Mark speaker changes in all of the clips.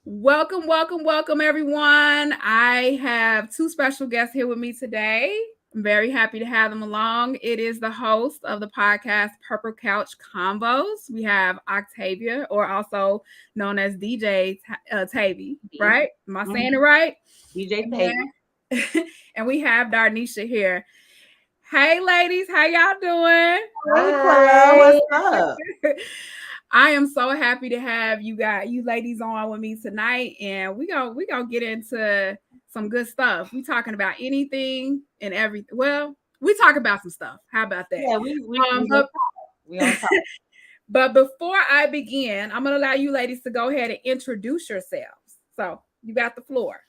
Speaker 1: Welcome, everyone. I have two special guests here with me today. I'm very happy to have them along. It is the host of the podcast PurpleCouch Convos. We have Octavia, or also known as DJ Tavy, right? Am I saying it right?
Speaker 2: DJ Tavy.
Speaker 1: And we have Darnisha here. Hey, ladies, how y'all doing?
Speaker 2: Hi. What's up?
Speaker 1: I am so happy to have you ladies on with me tonight, and we gonna get into some good stuff. We talking about anything and everything. Well, we talk about some stuff. How about that?
Speaker 2: Yeah, we on top.
Speaker 1: But before I begin, I'm gonna allow you ladies to go ahead and introduce yourselves. So you got the floor.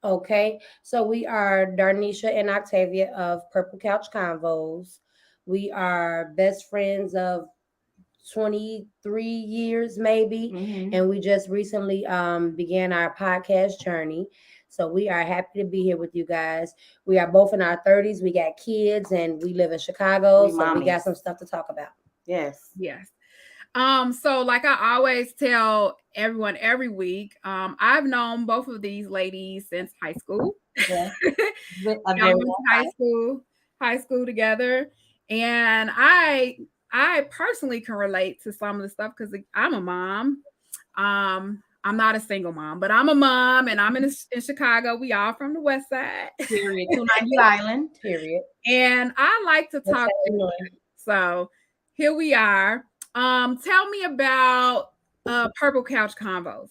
Speaker 3: Okay, so we are Darnisha and Octavia of PurpleCouch Convos. We are best friends of 23 years maybe, and we just recently began our podcast journey. So we are happy to be here with you guys. We are both in our 30s. We got kids and we live in Chicago, so we got some stuff to talk about.
Speaker 2: Yes.
Speaker 1: So like I always tell everyone every week, I've known both of these ladies since high school.
Speaker 3: Yeah.
Speaker 1: high school together. And I personally can relate to some of the stuff because I'm a mom. I'm not a single mom, but I'm a mom, and I'm in Chicago. We all from the West Side.
Speaker 2: Period. 290 Island.
Speaker 3: Period.
Speaker 1: And I like to talk. So here we are. Tell me about PurpleCouch Convos.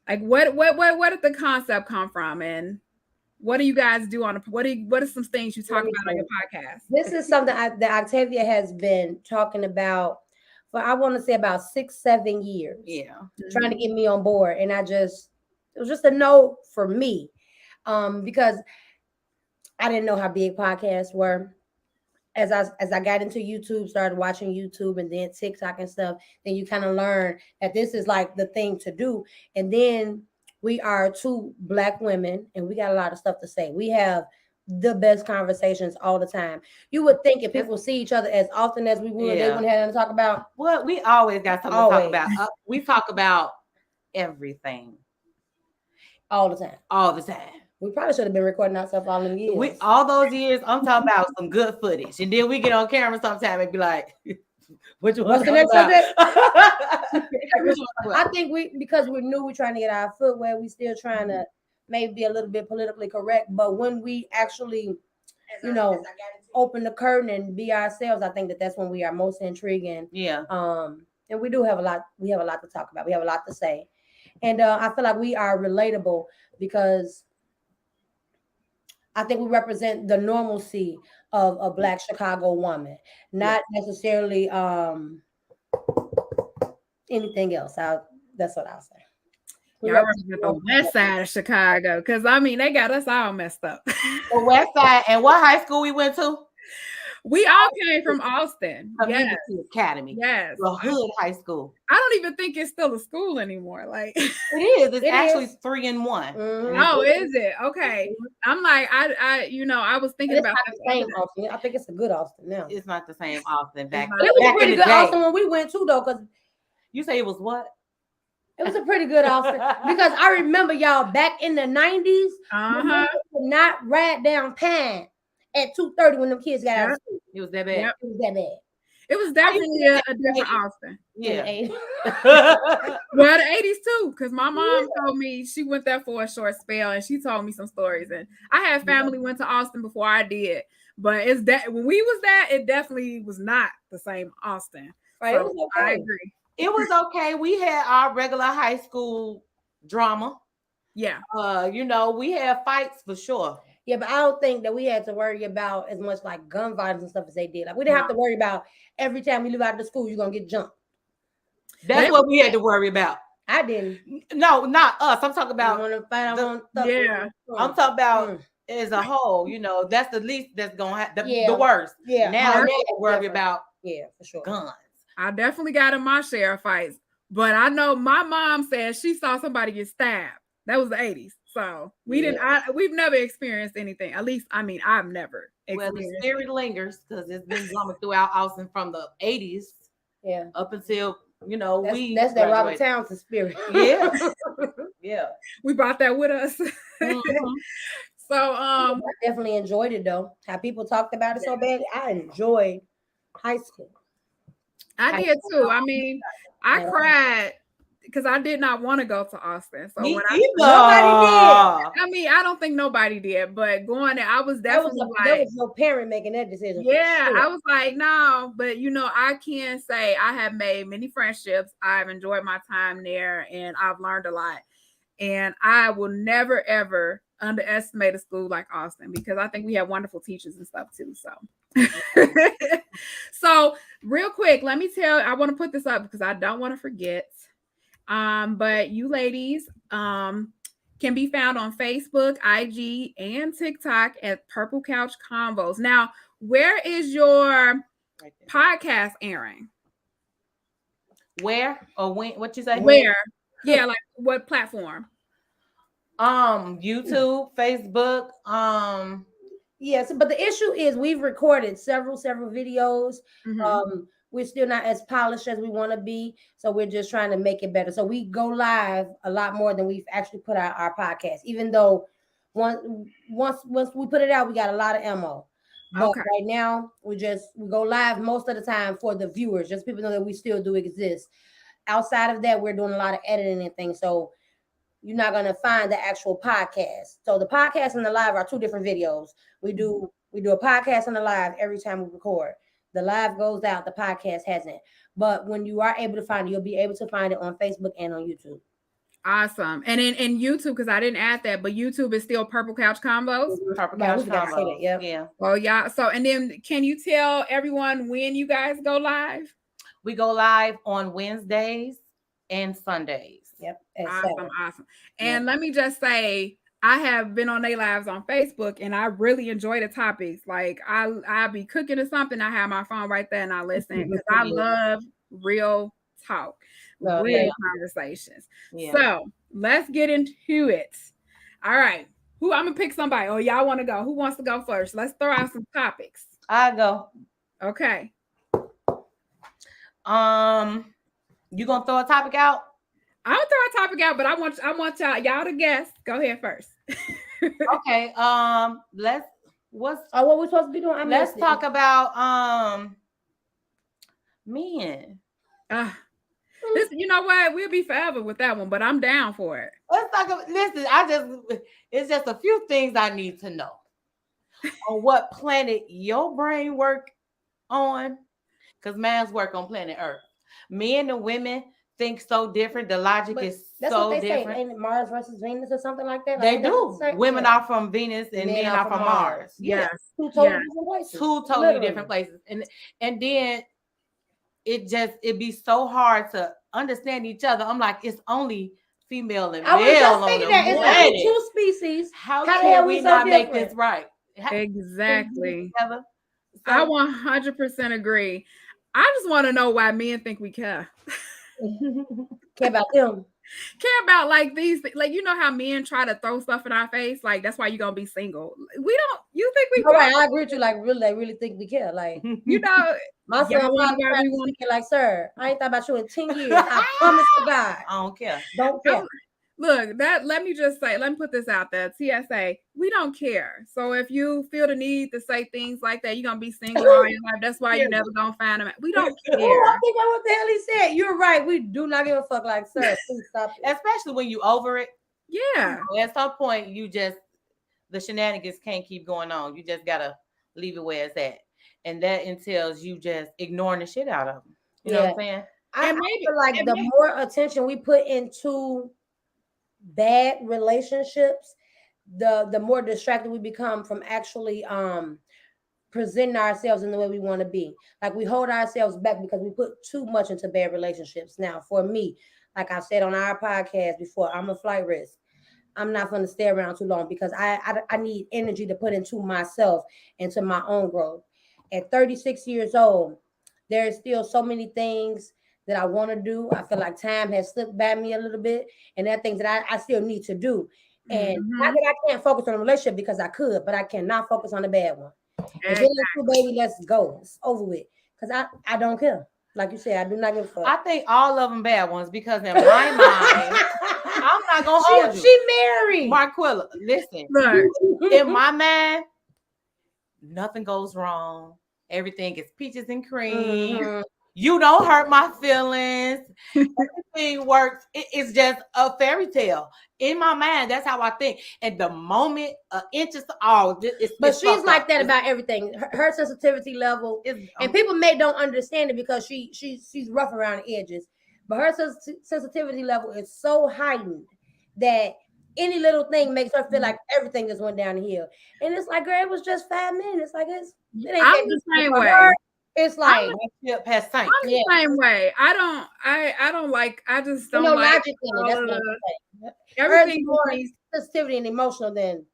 Speaker 1: Like what did the concept come from, and what do you guys do on what are some things you talk about on your podcast?
Speaker 3: This is something that Octavia has been talking about for, I want to say, about 6-7 years.
Speaker 2: Yeah.
Speaker 3: Trying to get me on board. And it was just a no for me. Because I didn't know how big podcasts were. As I got into YouTube, started watching YouTube and then TikTok and stuff, then you kind of learn that this is like the thing to do. And then we are two Black women and we got a lot of stuff to say. We have the best conversations all the time. You would think if people see each other as often as we would, they wouldn't have nothing to talk about.
Speaker 2: Well, we always got something to talk about. We talk about everything.
Speaker 3: All the time.
Speaker 2: All the time.
Speaker 3: We probably should have been recording ourselves all them years.
Speaker 2: All those years, I'm talking about some good footage. And then we get on camera sometime and be like, what's the next subject?
Speaker 3: I think because we knew we're trying to get our foot where we still trying to maybe be a little bit politically correct. But when we actually, open the curtain and be ourselves, I think that's when we are most intriguing.
Speaker 2: Yeah.
Speaker 3: And we have a lot to talk about. We have a lot to say. And I feel like we are relatable because I think we represent the normalcy of a Black Chicago woman, not necessarily anything else. That's what I'll say.
Speaker 1: Y'all represent the West Side of Chicago, because they got us all messed up.
Speaker 2: The West Side. And what high school we went to?
Speaker 1: We all came from Austin.
Speaker 2: Community Academy.
Speaker 1: Yes.
Speaker 2: The hood high school.
Speaker 1: I don't even think it's still a school anymore. Like
Speaker 2: it is. It's actually 3 in 1.
Speaker 3: Mm-hmm.
Speaker 1: Oh, is it? Okay. I'm like, I was thinking about
Speaker 3: the same Austin. I think it's a good Austin now.
Speaker 2: It's not the same Austin
Speaker 3: it was a pretty good Austin when we went to, though, because
Speaker 2: you say it was what?
Speaker 3: It was a pretty good Austin because I remember y'all back in the 90s. We could not ride down Pine at 2:30 when them kids got out of school.
Speaker 2: It was that bad.
Speaker 3: Yep. It was that bad.
Speaker 1: It was definitely a different Austin.
Speaker 2: Yeah.
Speaker 1: Well, the 80s too, because my mom told me she went there for a short spell and she told me some stories. And I had family went to Austin before I did. But it's that when we was there, it definitely was not the same Austin.
Speaker 3: Right.
Speaker 1: So
Speaker 3: It was okay.
Speaker 1: I agree.
Speaker 2: It was okay. We had our regular high school drama.
Speaker 1: Yeah.
Speaker 2: We had fights for sure.
Speaker 3: Yeah, but I don't think that we had to worry about as much like gun violence and stuff as they did. Like we didn't have to worry about every time we leave out of the school, you're gonna get jumped.
Speaker 2: That's what we had to worry about.
Speaker 3: I didn't.
Speaker 2: No, not us. I'm talking about
Speaker 3: I'm
Speaker 2: talking about as a whole. That's the least that's gonna have the worst.
Speaker 3: Yeah.
Speaker 2: Now they worry about
Speaker 3: for sure
Speaker 2: guns.
Speaker 1: I definitely got in my share of fights, but I know my mom said she saw somebody get stabbed. That was the 80s. So we've never experienced anything. At least, I've never experienced.
Speaker 2: Well, the spirit lingers because it's been drumming throughout Austin from the 80s.
Speaker 3: Yeah.
Speaker 2: Up until,
Speaker 3: that's that Robert Townsend spirit.
Speaker 2: Yeah. Yeah.
Speaker 1: We brought that with us.
Speaker 2: Mhm.
Speaker 1: So
Speaker 3: I definitely enjoyed it though. How people talked about it so bad. I enjoyed high school.
Speaker 1: I
Speaker 3: High
Speaker 1: did
Speaker 3: school.
Speaker 1: too. I mean, I
Speaker 3: And
Speaker 1: cried because I did not want to go to Austin. So
Speaker 2: Me
Speaker 1: when
Speaker 2: either.
Speaker 3: Nobody
Speaker 1: I mean, I don't think nobody did, but going there, I was
Speaker 3: that was
Speaker 1: definitely
Speaker 3: that
Speaker 1: like,
Speaker 3: was your parent making that decision. For
Speaker 1: yeah,
Speaker 3: sure.
Speaker 1: I was like, no, but I can say I have made many friendships. I've enjoyed my time there and I've learned a lot. And I will never ever underestimate a school like Austin because I think we have wonderful teachers and stuff too. So, so real quick, let me I want to put this up because I don't want to forget. But you ladies, can be found on Facebook, IG, and TikTok at Purple Couch Convos. Now, where is your podcast airing?
Speaker 2: Where or when? What you say?
Speaker 1: Where? Yeah, like what platform?
Speaker 2: YouTube, Facebook.
Speaker 3: Yes, but the issue is we've recorded several videos.
Speaker 1: Mhm.
Speaker 3: We're still not as polished as we want to be, so we're just trying to make it better. So we go live a lot more than we've actually put out our podcast. Even though once we put it out, we got a lot of ammo. But
Speaker 1: Okay.
Speaker 3: right now, we go live most of the time for the viewers, just people know that we still do exist. Outside of that, we're doing a lot of editing and things. So you're not going to find the actual podcast. So the podcast and the live are two different videos. We do a podcast and a live every time we record. The live goes out, the podcast hasn't. But when you are able to find it, you'll be able to find it on Facebook and on YouTube.
Speaker 1: Awesome. And in YouTube, because I didn't add that, but YouTube is still Purple Couch Combos.
Speaker 2: Purple Couch Convos.
Speaker 3: Yep.
Speaker 2: Yeah.
Speaker 1: Oh yeah. So and then can you tell everyone when you guys go live?
Speaker 2: We go live on Wednesdays and Sundays.
Speaker 3: Yep.
Speaker 1: Awesome. And let me just say, I have been on their lives on Facebook and I really enjoy the topics. Like I'll be cooking or something. I have my phone right there and I listen because I love real talk, real conversations. Yeah. So let's get into it. All right. I'm gonna pick somebody. Oh, y'all want to go? Who wants to go first? Let's throw out some topics.
Speaker 2: I go.
Speaker 1: Okay.
Speaker 2: You gonna throw a topic out?
Speaker 1: I'm gonna throw a topic out, but I want y'all to guess. Go ahead first.
Speaker 2: Okay. What
Speaker 3: we supposed to be doing?
Speaker 2: Let's talk about men.
Speaker 1: This, you know what? We'll be forever with that one, but I'm down for it.
Speaker 2: Let's talk about. Listen, it's just a few things I need to know. On what planet your brain work on? Because man's work on planet Earth. Men and women think so different. The logic is so different.
Speaker 3: Say. Ain't it Mars versus Venus or something like that?
Speaker 2: They do. Women are from Venus and men are from Mars.
Speaker 1: Yes.
Speaker 3: Two totally different places.
Speaker 2: Two totally different places. And then it'd be so hard to understand each other. I'm like, it's only female and male on the planet.
Speaker 3: It's only two species.
Speaker 2: How can we not make this right?
Speaker 1: Exactly. I 100% agree. I just want to know why men think we care.
Speaker 3: Care about them.
Speaker 1: Care about like these, like you know how men try to throw stuff in our face, like that's why you're gonna be single. We don't. You think we?
Speaker 3: Right, I agree with you. Like really, they really think we care. Like
Speaker 1: you know,
Speaker 3: my son want to like, sir, I ain't thought about you in 10 years. I promise to God,
Speaker 2: I don't care.
Speaker 3: Don't care.
Speaker 1: Look, let me just say, let me put this out there. TSA, we don't care. So if you feel the need to say things like that, you're gonna be single all your life. That's why you're never gonna find them. We don't care.
Speaker 3: I think what the hell he said. You're right. We do not give a fuck. Like, sir, please stop it.
Speaker 2: Especially when you over it.
Speaker 1: Yeah.
Speaker 2: At some point, the shenanigans can't keep going on. You just gotta leave it where it's at, and that entails you just ignoring the shit out of them. You know what I'm saying?
Speaker 3: I feel like the more attention we put into bad relationships, the more distracted we become from actually presenting ourselves in the way we want to be. Like we hold ourselves back because we put too much into bad relationships. Now, for me, like I've said on our podcast before, I'm a flight risk. I'm not going to stay around too long because I need energy to put into myself, into my own growth. At 36 years old, there is still so many things that I want to do. I feel like time has slipped by me a little bit, and there are things that I still need to do. And not that I can't focus on a relationship because I could, but I cannot focus on the bad one. If it is too, baby, let's go. It's over with. Because I don't care. Like you said, I do not give a fuck.
Speaker 2: I think all of them bad ones because in my mind, I'm not gonna hold you.
Speaker 3: She married.
Speaker 2: Marquilla, listen.
Speaker 1: Look,
Speaker 2: In my mind, nothing goes wrong. Everything is peaches and cream.
Speaker 3: Mhm.
Speaker 2: You don't hurt my feelings. Everything works. It's just a fairy tale. In my mind, that's how I think. And the moment inches,
Speaker 3: But she's like that about everything. Her sensitivity level, and people don't understand it because she's rough around the edges. But her sensitivity level is so heightened that any little thing makes her feel like everything just went down the hill. And it's like, girl, it was just 5 minutes. Like it ain't
Speaker 1: I'm
Speaker 3: that
Speaker 1: the
Speaker 3: deep
Speaker 1: same
Speaker 3: for
Speaker 1: way.
Speaker 3: her. It's like
Speaker 2: ship has sank.
Speaker 1: I'm the same way. I don't like. I just don't like
Speaker 3: logic in it. That's what I'm saying.
Speaker 1: everything.
Speaker 3: More sensitivity and emotional than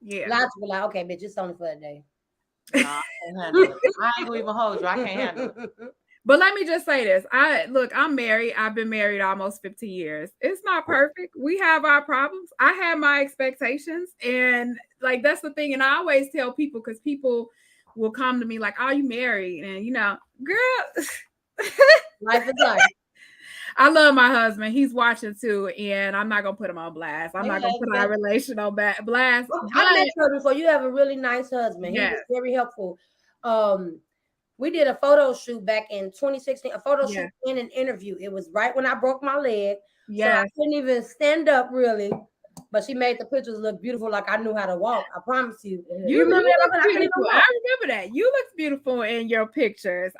Speaker 1: Yeah.
Speaker 3: logical. Like, okay, bitch, it's only for a day.
Speaker 2: No, I can't handle it. I ain't gonna even hold you. I can't handle it.
Speaker 1: But let me just say this. I'm married. I've been married almost 15 years. It's not perfect. We have our problems. I have my expectations. And like that's the thing. And I always tell people because people will come to me like, "Oh, you married?" And girl,
Speaker 3: life is life.
Speaker 1: I love my husband. He's watching too, and I'm not gonna put him on blast. I'm not gonna put our relation on blast.
Speaker 3: I met you before. You have a really nice husband.
Speaker 1: Yes.
Speaker 3: He was very helpful. We did a photo shoot back in 2016. A photo shoot and an interview. It was right when I broke my leg. So I couldn't even stand up really. But she made the pictures look beautiful, like I knew how to walk. I promise you.
Speaker 1: You remember that? I remember that. You looked beautiful in your pictures.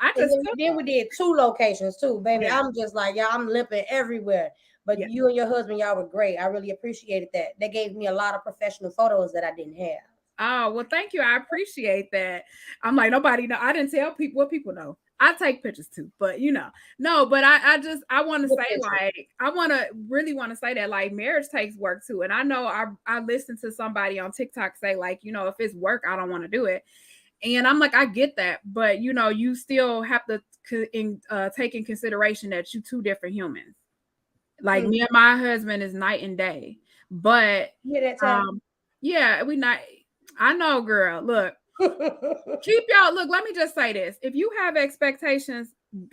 Speaker 3: Then we did 2 locations too, baby. Yeah. I'm just like, y'all, I'm limping everywhere. But you and your husband, y'all were great. I really appreciated that. That gave me a lot of professional photos that I didn't have.
Speaker 1: Oh, well, thank you. I appreciate that. I'm like, nobody know. I didn't tell people what people know. I take pictures too, but no, but I want to say like, really want to say that like marriage takes work too. And I know I listened to somebody on TikTok say like, if it's work, I don't want to do it. And I'm like, I get that, but you still have to take in consideration that you 2 different humans. Like me and my husband is night and day, but yeah, we not. I know, girl. Look, let me just say this. If you have expectations,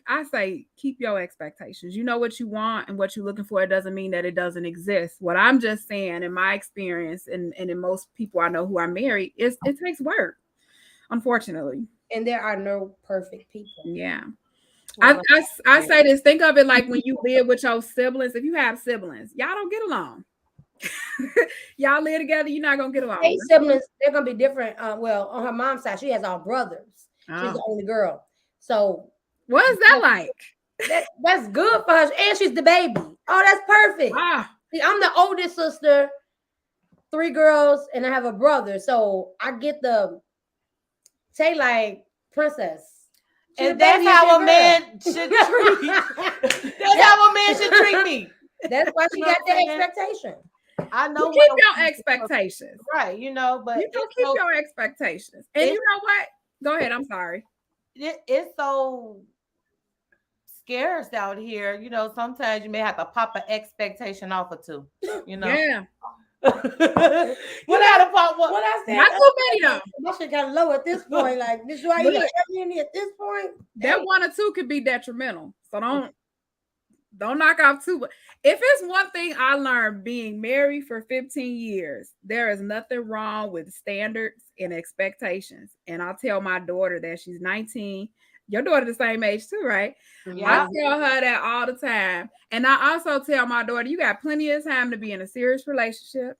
Speaker 1: I say keep your expectations. You know what you want and what you're looking for. It doesn't mean that it doesn't exist. What I'm just saying in my experience and in most people I know who are married is it takes work, unfortunately.
Speaker 3: And there are no perfect people.
Speaker 1: Yeah. I say this. Think of it like when you live with your siblings. If you have siblings, y'all don't get along. Y'all live together, you're not gonna get along.
Speaker 3: Hey, siblings, they're gonna be different. Well, on her mom's side, she has all brothers. She's the only girl. So
Speaker 1: what is that like?
Speaker 3: That's good for her, and she's the baby. Oh, that's perfect. See, I'm the oldest sister, 3 girls, and I have a brother. So I get the say like princess.
Speaker 2: And that's how a man should treat. That's how a man should treat me.
Speaker 3: That's why she got that expectation.
Speaker 1: I know. You keep your expectations.
Speaker 2: Right, but
Speaker 1: you don't keep your expectations. And you know what? Go ahead. I'm sorry.
Speaker 2: It's so scarce out here. Sometimes you may have to pop an expectation off or 2.
Speaker 1: Yeah.
Speaker 2: What I pop one?
Speaker 3: What I said?
Speaker 1: Not too many though.
Speaker 3: That shit got low at this point. Like this is why you at this point.
Speaker 1: That 1 or 2 could be detrimental. So don't knock off 2. If it's one thing I learned being married for 15 years, there is nothing wrong with standards and expectations. And I'll tell my daughter that she's 19. Your daughter the same age too, right? Yeah. I tell her that all the time. And I also tell my daughter, you got plenty of time to be in a serious relationship.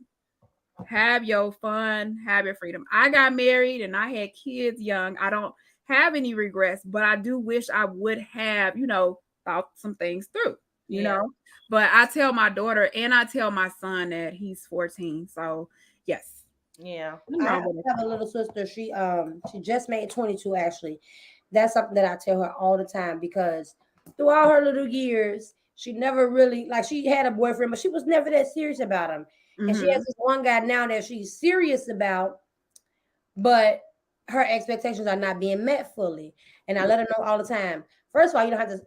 Speaker 1: Have your fun, have your freedom. I got married and I had kids young. I don't have any regrets, but I do wish I would have, thought some things through. You know, but I tell my daughter and I tell my son that he's 14. So yes.
Speaker 2: Yeah.
Speaker 3: I have a little sister. She just made 22 actually. That's something that I tell her all the time because through all her little years, she never really she had a boyfriend, but she was never that serious about him. Mm-hmm. And she has this one guy now that she's serious about, but her expectations are not being met fully. And I let her know all the time. First of all, you don't have to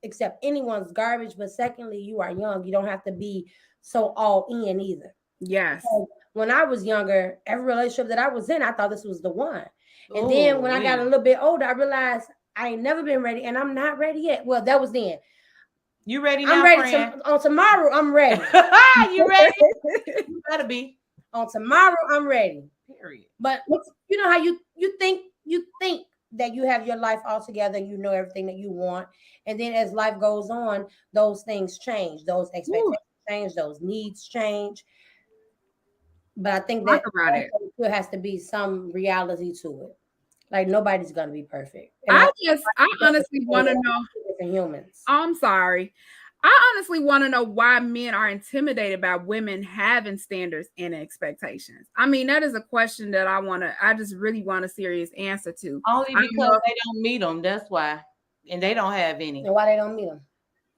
Speaker 3: accept anyone's garbage, but secondly, you are young. You don't have to be so all in either.
Speaker 1: Yes.
Speaker 3: So when I was younger, every relationship that I was in, I thought this was the one. And then when I got a little bit older, I realized I ain't never been ready and I'm not ready yet. Well, that was then.
Speaker 2: You ready now,
Speaker 3: I'm ready
Speaker 2: friend?
Speaker 3: on tomorrow. I'm ready.
Speaker 2: You ready? You better be.
Speaker 3: On tomorrow, I'm ready.
Speaker 2: Period.
Speaker 3: But you know how you think that you have your life all together and you know everything that you want, and then as life goes on, those things change, those expectations change, those needs change. But I think
Speaker 1: Talk
Speaker 3: that
Speaker 1: about it.
Speaker 3: there has to be some reality to it. Like nobody's gonna be perfect. And
Speaker 1: I honestly want to know.
Speaker 3: different humans.
Speaker 1: I'm sorry. I honestly want to know why men are intimidated by women having standards and expectations. I mean, that is a question that I just really want a serious answer to.
Speaker 2: Only because they don't meet them. That's why. And they don't have any.
Speaker 3: And why they don't meet them?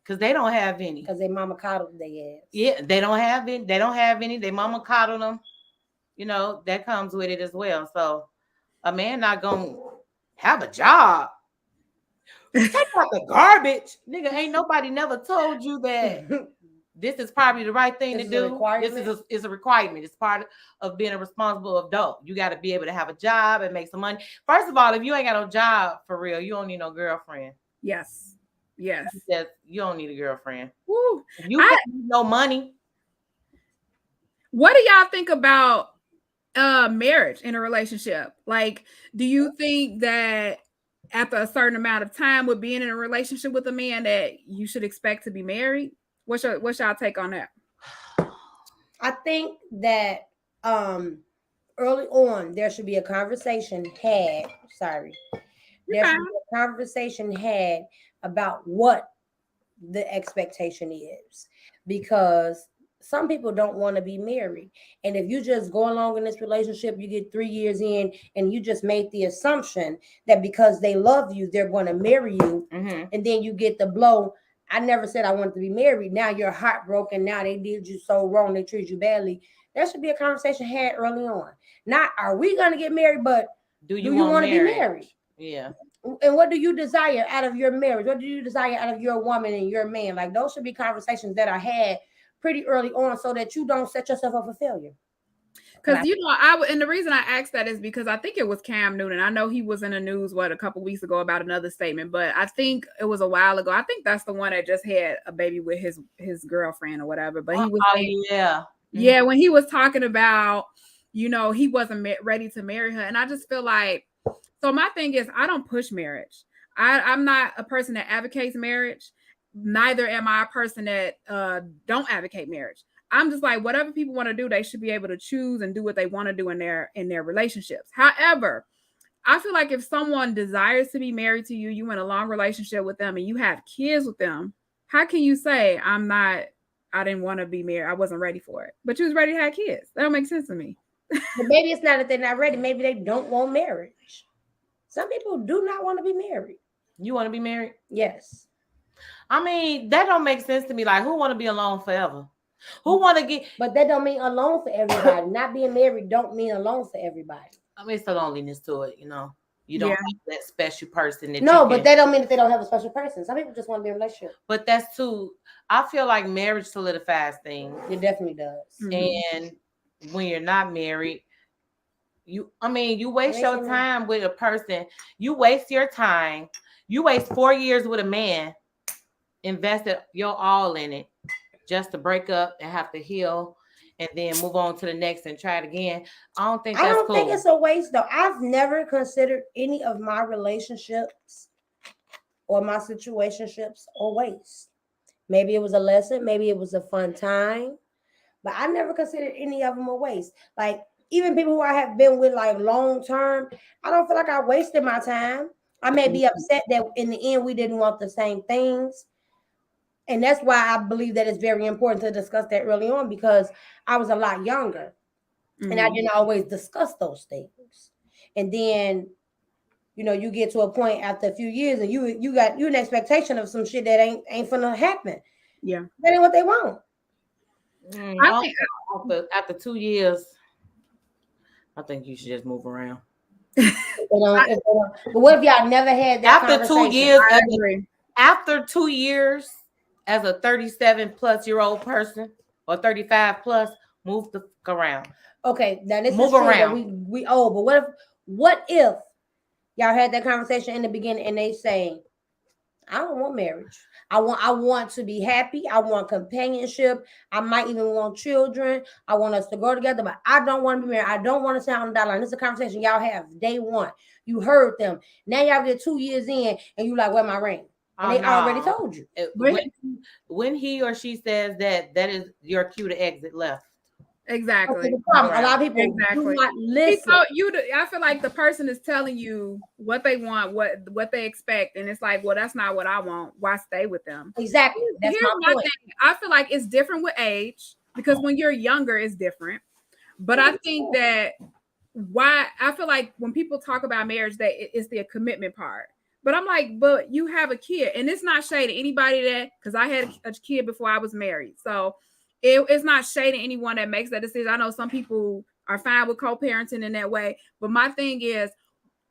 Speaker 2: Because they don't have any.
Speaker 3: Because their mama coddled their ass.
Speaker 2: Yeah, they don't have any. They don't have any. Their mama coddled them. You know, that comes with it as well. So a man not gonna have a job. Take out the garbage. Nigga, ain't nobody never told you that this is probably the right thing to do. This is a requirement. It's part of being a responsible adult. You got to be able to have a job and make some money. First of all, if you ain't got no job for real, you don't need no girlfriend.
Speaker 1: Yes. Yes.
Speaker 2: You don't need a girlfriend.
Speaker 1: Woo.
Speaker 2: You don't need no money.
Speaker 1: What do y'all think about marriage in a relationship? Like, do you think that after a certain amount of time with being in a relationship with a man that you should expect to be married? What's y'all take on that?
Speaker 3: I think that early on there should be a conversation had. There should be a conversation had about what the expectation is, because some people don't want to be married. And if you just go along in this relationship, you get 3 years in and you just made the assumption that because they love you, they're going to marry you.
Speaker 2: Mm-hmm.
Speaker 3: And then you get the blow. I never said I wanted to be married. Now you're heartbroken. Now they did you so wrong. They treated you badly. There should be a conversation had early on. Not, are we going to get married? But do you want to be married?
Speaker 2: Yeah.
Speaker 3: And what do you desire out of your marriage? What do you desire out of your woman and your man? Like, those should be conversations that are had pretty early on so that you don't set yourself up for failure.
Speaker 1: Because, and the reason I asked that is because I think it was Cam Newton. I know he was in the news, a couple weeks ago about another statement, but I think it was a while ago. I think that's the one that just had a baby with his girlfriend or whatever. But he was yeah, when he was talking about, he wasn't ready to marry her. And I just feel like, so my thing is, I don't push marriage. I'm not a person that advocates marriage. Neither am I a person that don't advocate marriage. I'm just like, whatever people want to do, they should be able to choose and do what they want to do in their relationships. However, I feel like if someone desires to be married to you, you in a long relationship with them and you have kids with them, how can you say I didn't want to be married, I wasn't ready for it, but you was ready to have kids? That don't make sense to me.
Speaker 3: But maybe it's not that they're not ready. Maybe they don't want marriage. Some people do not want to be married.
Speaker 2: You want to be married?
Speaker 3: Yes.
Speaker 2: I mean, that don't make sense to me. Like, who want to be alone forever? Who want to get?
Speaker 3: But that don't mean alone for everybody. Not being married don't mean alone for everybody.
Speaker 2: I mean, it's a loneliness to it, You don't have that special person.
Speaker 3: But that don't mean that they don't have a special person. Some people just want to be in a relationship.
Speaker 2: But that's too. I feel like marriage solidifies things.
Speaker 3: It definitely does.
Speaker 2: Mm-hmm. And when you're not married, you waste your time with a person. You waste your time. You waste 4 years with a man, invested your all in it, just to break up and have to heal and then move on to the next and try it again. I don't think that's cool. I don't think
Speaker 3: it's a waste, though. I've never considered any of my relationships or my situationships a waste. Maybe it was a lesson. Maybe it was a fun time. But I never considered any of them a waste. Like, even people who I have been with, like, long term, I don't feel like I wasted my time. I may be upset that in the end we didn't want the same things. And that's why I believe that it's very important to discuss that early on, because I was a lot younger and I didn't always discuss those things. And then, you get to a point after a few years and you got an expectation of some shit that ain't finna happen.
Speaker 1: Yeah.
Speaker 3: That ain't what they want.
Speaker 2: I think after 2 years, I think you should just move around.
Speaker 3: But what if y'all never had that
Speaker 2: after 2 years? After 2 years, as a 37-plus-year-old person or 35 plus, move the fuck around.
Speaker 3: Okay, now this move is around. We old, but what if y'all had that conversation in the beginning and they say, I don't want marriage. I want to be happy. I want companionship. I might even want children. I want us to go together, but I don't want to be married. I don't want to sound on the dotted line. This is a conversation y'all have day one. You heard them. Now y'all get 2 years in and you like, where my ring? And they already told you.
Speaker 2: When he or she says that is your cue to exit left.
Speaker 1: Exactly.
Speaker 3: A lot of people do not listen.
Speaker 1: I feel like the person is telling you what they want, what they expect, and it's like, well, that's not what I want. Why stay with them?
Speaker 3: Exactly. That's my point.
Speaker 1: Thing. I feel like it's different with age because when you're younger, it's different. But I think that I feel like when people talk about marriage, that it's the commitment part. But I'm like, but you have a kid, and it's not shading anybody that, because I had a kid before I was married, so it's not shading anyone that makes that decision. I know some people are fine with co-parenting in that way, but my thing is,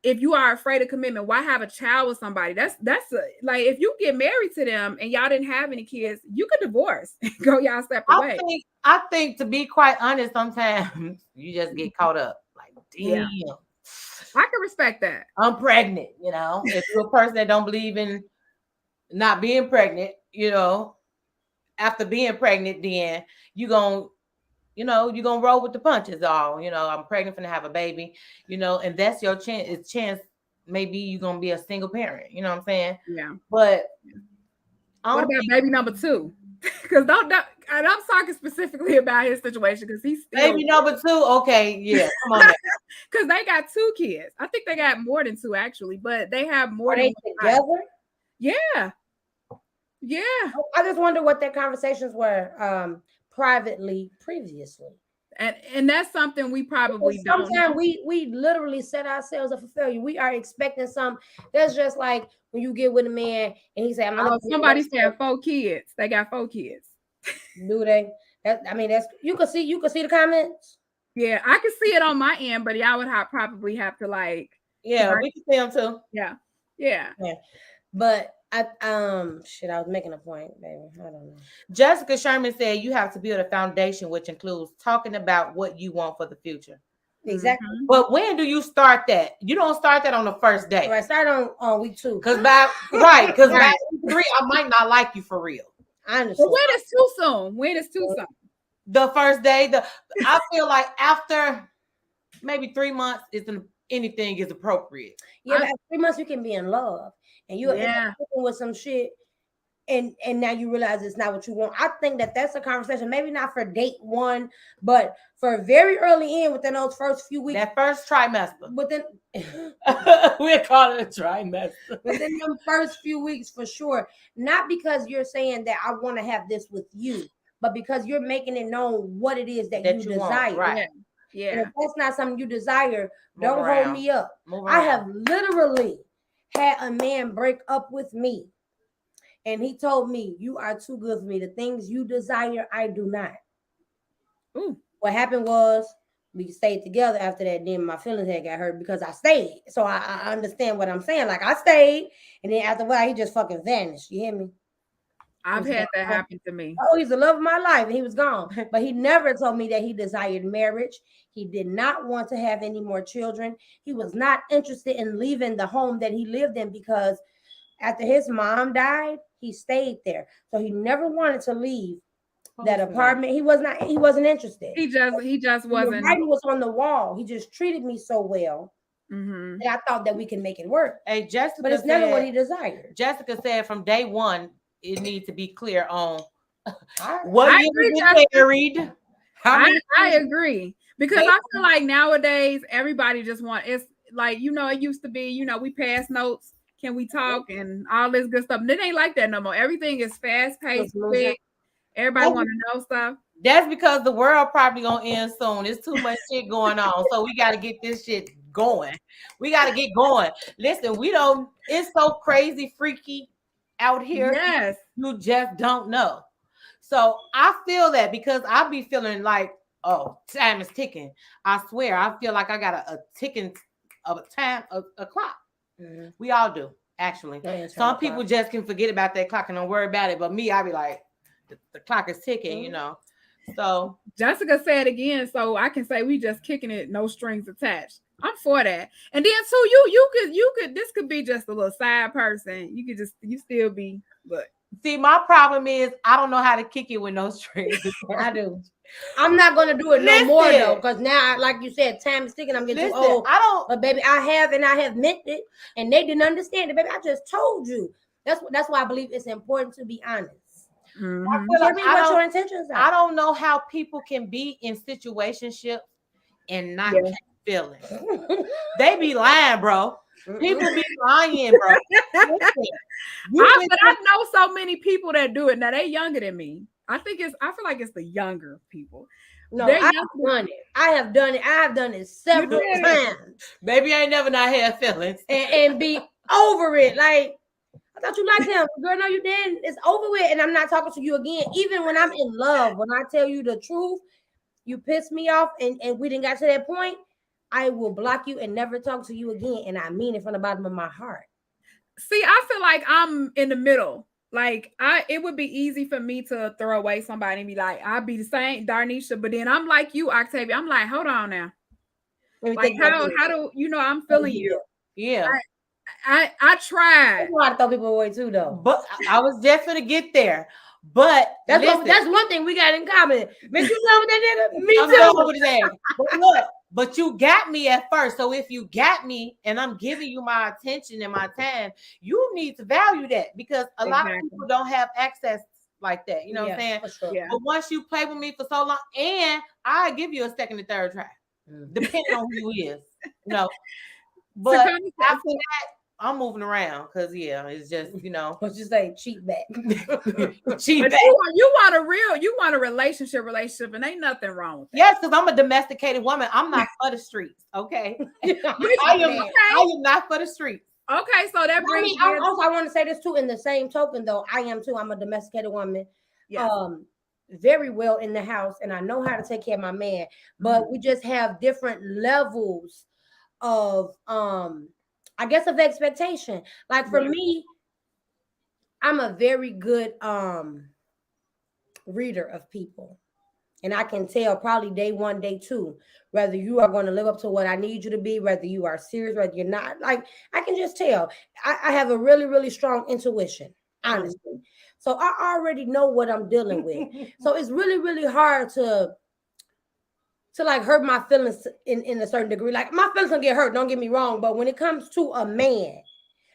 Speaker 1: if you are afraid of commitment, why have a child with somebody? That's like, if you get married to them and y'all didn't have any kids, you could divorce and go y'all separate ways.
Speaker 2: I think, to be quite honest, sometimes you just get caught up. Like, damn. Yeah.
Speaker 1: I can respect that.
Speaker 2: I'm pregnant, if you're a person that don't believe in not being pregnant, after being pregnant, then you're gonna roll with the punches. I'm pregnant for to have a baby, and that's your chance. Maybe you're gonna be a single parent, you know what I'm saying?
Speaker 1: Yeah.
Speaker 2: But
Speaker 1: what about baby number 2? Because I'm talking specifically about his situation, because he's still
Speaker 2: baby number 2. Okay, yeah, come on.
Speaker 1: Because they got 2 kids. I think they got more than 2 actually, but they have more than
Speaker 3: together.
Speaker 1: Yeah.
Speaker 3: I just wonder what their conversations were privately previously.
Speaker 1: And that's something we probably don't.
Speaker 3: Sometimes we literally set ourselves up for failure. We are expecting something. That's just like when you get with a man and he said,
Speaker 1: somebody said 4 kids. They got 4 kids.
Speaker 3: Do they? That's you can see the comments.
Speaker 1: Yeah, I can see it on my end, but y'all would probably have to like.
Speaker 2: Yeah, we can see them too.
Speaker 1: Yeah.
Speaker 3: But I was making a point, baby. I don't know.
Speaker 2: Jessica Sherman said you have to build a foundation, which includes talking about what you want for the future.
Speaker 3: Exactly.
Speaker 2: Mm-hmm. But when do you start that? You don't start that on the first day.
Speaker 3: Right, start on week 2.
Speaker 2: Because by week 3, I might not like you for real.
Speaker 3: I understand.
Speaker 1: But when is too soon? When is too soon?
Speaker 2: The first day, I feel like after maybe 3 months anything is appropriate.
Speaker 3: Yeah, after 3 months you can be in love, and you're with some shit, and now you realize it's not what you want. I think that's a conversation, maybe not for date 1, but for very early in, within those first few weeks,
Speaker 2: that first trimester.
Speaker 3: Within
Speaker 2: we're calling it a trimester.
Speaker 3: Within them first few weeks, for sure. Not because you're saying that I want to have this with you, but because you're making it known what it is that you desire.
Speaker 2: Want, right.
Speaker 1: Yeah.
Speaker 3: And if that's not something you desire, don't hold me up. I have literally had a man break up with me, and he told me, you are too good for me. The things you desire, I do not.
Speaker 1: Ooh.
Speaker 3: What happened was we stayed together after that. Then my feelings had got hurt because I stayed. So I understand what I'm saying. Like, I stayed, and then after a while, he just fucking vanished. You hear me?
Speaker 1: I've had that happen to me.
Speaker 3: Oh, he's the love of my life, and he was gone. But he never told me that he desired marriage. He did not want to have any more children. He was not interested in leaving the home that he lived in, because after his mom died, he stayed there. So he never wanted to leave that apartment. He wasn't interested.
Speaker 1: He just wasn't.
Speaker 3: The writing was on the wall. He just treated me so well that I thought that we can make it work.
Speaker 2: Hey, Jessica,
Speaker 3: but it's never what he desired.
Speaker 2: Jessica said from day 1, it needs to be clear on what you get married.
Speaker 1: I agree, because I feel like nowadays everybody just it's like, it used to be, we pass notes, can we talk, and all this good stuff. It ain't like that no more. Everything is fast paced, quick. Everybody want to know stuff.
Speaker 2: That's because the world probably gonna end soon. There's too much shit going on, so we got to get this shit going. We got to get going. Listen, it's so crazy, freaky out here.
Speaker 1: Yes,
Speaker 2: you just don't know. So I feel that, because I be feeling like, oh, time is ticking. I swear, I feel like I got a ticking of a clock. Mm-hmm. We all do, actually. Some people just can forget about that clock and don't worry about it. But me, I be like, the clock is ticking, So
Speaker 1: Jessica said again, so I can say we just kicking it, no strings attached. I'm for that. And then too, you could this could be just a little side person. You still be, but
Speaker 2: See, my problem is I don't know how to kick it with no strings.
Speaker 3: I do. I'm not gonna do it no more though, because now, like you said, time is ticking. I'm getting too old.
Speaker 2: I don't.
Speaker 3: But baby, I have meant it, and they didn't understand it. Baby, I just told you. That's why I believe it's important to be honest.
Speaker 1: mm-hmm.
Speaker 3: Tell me what your intentions are.
Speaker 2: I don't know how people can be in situationships and not catch feelings. They be lying, bro. People be lying, bro.
Speaker 1: I know so many people that do it. Now they younger than me. I feel like it's the younger people.
Speaker 3: No, I have done it. I have done it several times.
Speaker 2: Baby, I ain't never not had feelings.
Speaker 3: And be over it. Like, I thought you liked him. Girl, no, you didn't. It's over with, and I'm not talking to you again. Even when I'm in love, when I tell you the truth, you piss me off, and we didn't get to that point, I will block you and never talk to you again. And I mean it from the bottom of my heart.
Speaker 1: See, I feel like I'm in the middle. Like it would be easy for me to throw away somebody and be like, I'll be the same, Darnisha. But then I'm like you, Octavia. I'm like, hold on now. Like how do you know I'm feeling you?
Speaker 2: Yeah.
Speaker 1: I tried.
Speaker 3: I want to throw people away too, though.
Speaker 2: But I was just gonna get there. But
Speaker 3: that's one thing we got in common. Bitch, you know what that did? Me too.
Speaker 2: But look, but you got me at first. So if you got me and I'm giving you my attention and my time, you need to value that, because a lot of people don't have access like that. You know what I'm saying?
Speaker 3: Sure.
Speaker 2: Yeah. But once you play with me for so long, and I give you a second and third try, depending on who you is. You know. But after that, I'm moving around because it's just,
Speaker 3: Let's just say cheat back.
Speaker 2: Cheat back.
Speaker 1: You want a relationship, and ain't nothing wrong with that.
Speaker 2: Yes, because I'm a domesticated woman. I'm not for the streets. Okay. I am not for the streets.
Speaker 1: Okay, so that brings
Speaker 3: I want to say this too. In the same token, though, I am too. I'm a domesticated woman. Yes. Very well in the house, and I know how to take care of my man. But we just have different levels of I guess of expectation. Like for me, I'm a very good reader of people. And I can tell probably day one, day two, whether you are going to live up to what I need you to be, whether you are serious, whether you're not. Like, I can just tell. I have a really, really strong intuition, honestly. So I already know what I'm dealing with. So it's really, really hard to like hurt my feelings in a certain degree. Like, my feelings don't get hurt, don't get me wrong. But when it comes to a man,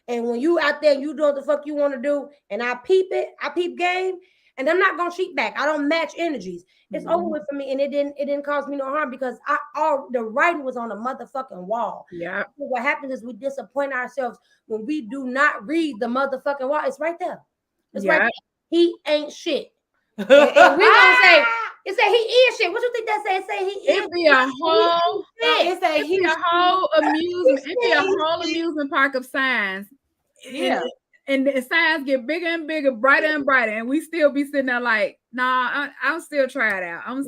Speaker 3: and when you out there and you do what the fuck you want to do, and I peep game, and I'm not gonna cheat back. I don't match energies. It's over with for me, and it didn't cause me no harm, because the writing was on the motherfucking wall.
Speaker 1: Yeah.
Speaker 3: What happens is we disappoint ourselves when we do not read the motherfucking wall. It's right there. It's right there. He ain't shit. And we gonna say, it say he is shit. What you think that say? It say he is.
Speaker 1: It be a whole amusement park of signs.
Speaker 2: Yeah.
Speaker 1: And the signs get bigger and bigger, brighter and brighter, and we still be sitting there like, nah, I'm still trying out.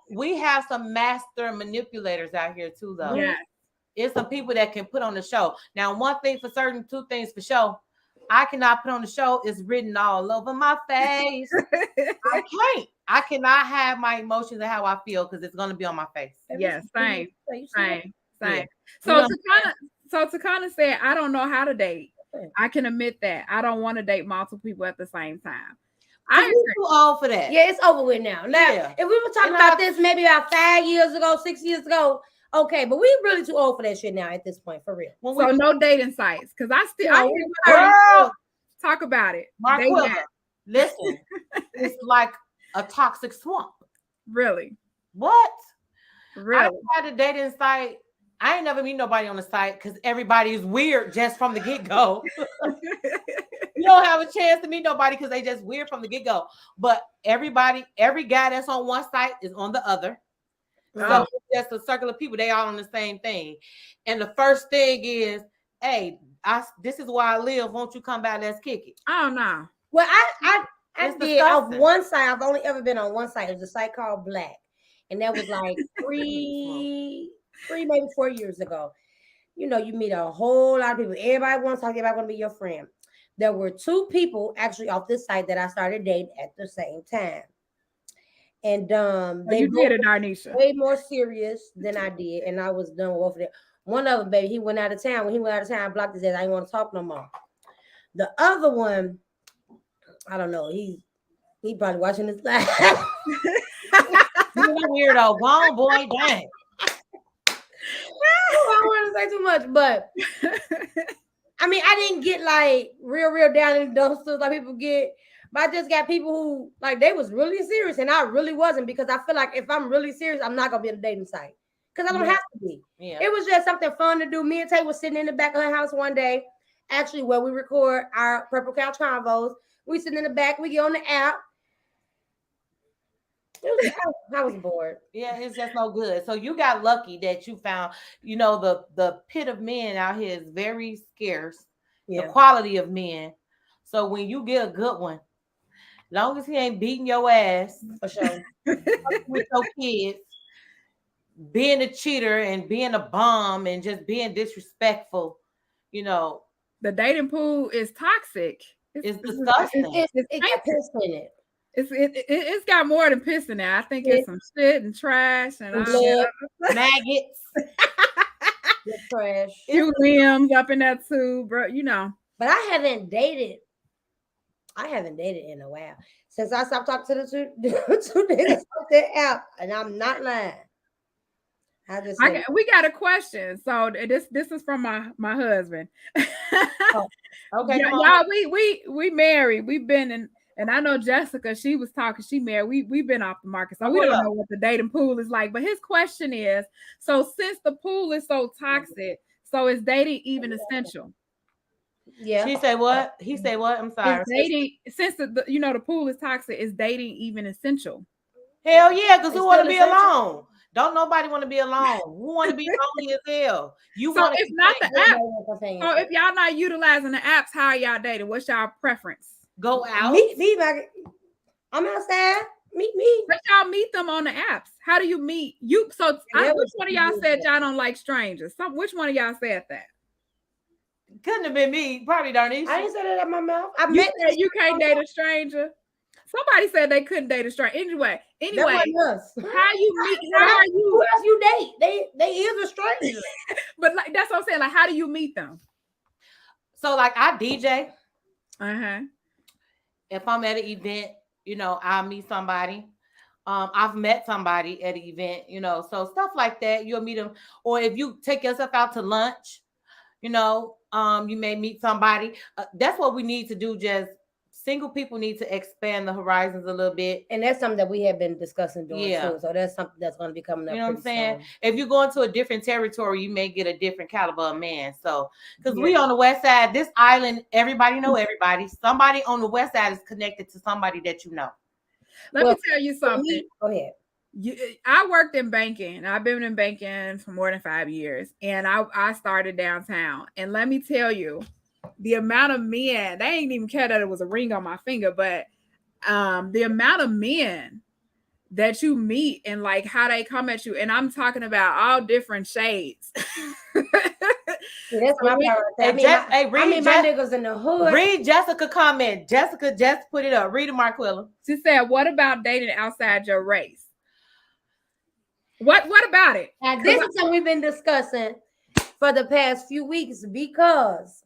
Speaker 2: We have some master manipulators out here too, though.
Speaker 1: Yeah.
Speaker 2: It's some people that can put on the show. Now, one thing for certain, two things for show. I cannot put on the show. It's written all over my face. I can't. I cannot have my emotions and how I feel, because it's going to be on my face.
Speaker 1: Yeah, same.
Speaker 2: Yeah.
Speaker 1: So to kind of say, I don't know how to date. I can admit that. I don't want to date multiple people at the same time.
Speaker 2: I'm too old for that.
Speaker 3: Yeah, it's over with now. Now, if we were talking about this maybe about 5 years ago, 6 years ago, okay, but we really too old for that shit now at this point, for real.
Speaker 1: So no dating sites, because I talk about it.
Speaker 2: Marquilla, listen, it's like a toxic swamp.
Speaker 1: Really?
Speaker 2: What?
Speaker 1: Really?
Speaker 2: I had a dating site. I ain't never meet nobody on the site, because everybody is weird just from the get-go. You don't have a chance to meet nobody because they just weird from the get-go. But every guy that's on one site is on the other. So it's just a circle of people. They all on the same thing. And the first thing is, hey, this is where I live. Won't you come by? Let's kick it.
Speaker 1: Oh, no.
Speaker 3: Well, I did on one site. I've only ever been on one site. It was a site called Black. And that was like three, maybe 4 years ago. You know, you meet a whole lot of people. Everybody wants to talk. Everybody want to be your friend. There were 2 people actually off this site that I started dating at the same time. And they
Speaker 1: did it, Darnisha.
Speaker 3: Way more serious than I did, and I was done with both of them. One of them, baby, he went out of town. When he went out of town, I blocked his ass. I didn't want to talk no more. The other one, I don't know. He probably watching this live.
Speaker 2: You a weirdo. Go on, boy. Dang.
Speaker 3: I don't want to say too much, but I mean, I didn't get like real down in the dumpsters like people get. But I just got people who like they was really serious, and I really wasn't, because I feel like if I'm really serious, I'm not gonna be on a dating site because I don't have to be.
Speaker 2: Yeah.
Speaker 3: It was just something fun to do. Me and Tay was sitting in the back of her house one day, actually where we record our Purple Couch Convos. We sitting in the back. We get on the app. I was bored.
Speaker 2: Yeah, it's just no good. So you got lucky that you found, the pit of men out here is very scarce.
Speaker 3: Yeah.
Speaker 2: The quality of men. So when you get a good one, long as he ain't beating your ass
Speaker 3: For sure.
Speaker 2: with your kids, being a cheater and being a bum and just being disrespectful,
Speaker 1: the dating pool is toxic.
Speaker 2: It's disgusting.
Speaker 3: It got piss in it.
Speaker 1: It's got more than piss in there. I think it's some shit and trash and
Speaker 2: maggots.
Speaker 3: Trash.
Speaker 1: Few limbs up in that too, bro.
Speaker 3: But I haven't dated in a while since I stopped talking to the two niggas off that app, and I'm not lying.
Speaker 1: We got a question. So this is from my husband.
Speaker 2: Okay,
Speaker 1: y'all, we married. We've been in. And I know Jessica, she was talking, she married. We've been off the market. So we don't know what the dating pool is like. But his question is, so since the pool is so toxic, so is dating even essential?
Speaker 3: Yeah.
Speaker 2: She said what? He said what? I'm sorry.
Speaker 1: Is dating, since the pool is toxic, is dating even essential?
Speaker 2: Hell yeah, because who want to be alone? Don't nobody want to be alone. Who want to be lonely as hell?
Speaker 1: So if not the app, so if y'all not utilizing the apps, how are y'all dating? What's y'all preference?
Speaker 2: Go out.
Speaker 3: Me, I'm outside. Meet me.
Speaker 1: But y'all meet them on the apps. How do you meet? Which one of y'all said y'all don't like strangers? Which one of y'all said that?
Speaker 2: Couldn't have been me. Probably Darnisha.
Speaker 3: I didn't say that out of my mouth.
Speaker 1: You can't date a stranger. Somebody said they couldn't date a stranger. Anyway,
Speaker 3: that wasn't us.
Speaker 1: How you meet? How are you?
Speaker 3: Who else you date? They is a stranger.
Speaker 1: But like that's what I'm saying. Like, how do you meet them?
Speaker 2: So like I DJ.
Speaker 1: Uh-huh.
Speaker 2: If I'm at an event, I'll meet somebody. I've met somebody at an event, so stuff like that, you'll meet them. Or if you take yourself out to lunch, you may meet somebody. That's what we need to do. Just single people need to expand the horizons a little bit.
Speaker 3: And that's something that we have been discussing doing too. So that's something that's going to be coming up.
Speaker 2: You know what I'm saying? If you go into a different territory, you may get a different caliber of man. So, because we on the west side, this island, everybody know everybody. Somebody on the west side is connected to somebody that you know.
Speaker 1: Let me tell you something.
Speaker 3: Go ahead.
Speaker 1: I worked in banking. I've been in banking for more than 5 years. And I started downtown. And let me tell you, the amount of men, they ain't even care that it was a ring on my finger, but the amount of men that you meet and like how they come at you, and I'm talking about all different shades.
Speaker 3: That's my priority. My niggas in the hood.
Speaker 2: Read Jessica comment. Jessica just put it up. Read it, Marquilla.
Speaker 1: She said, "What about dating outside your race? What about it?"
Speaker 3: Now, this is something we've been discussing for the past few weeks, because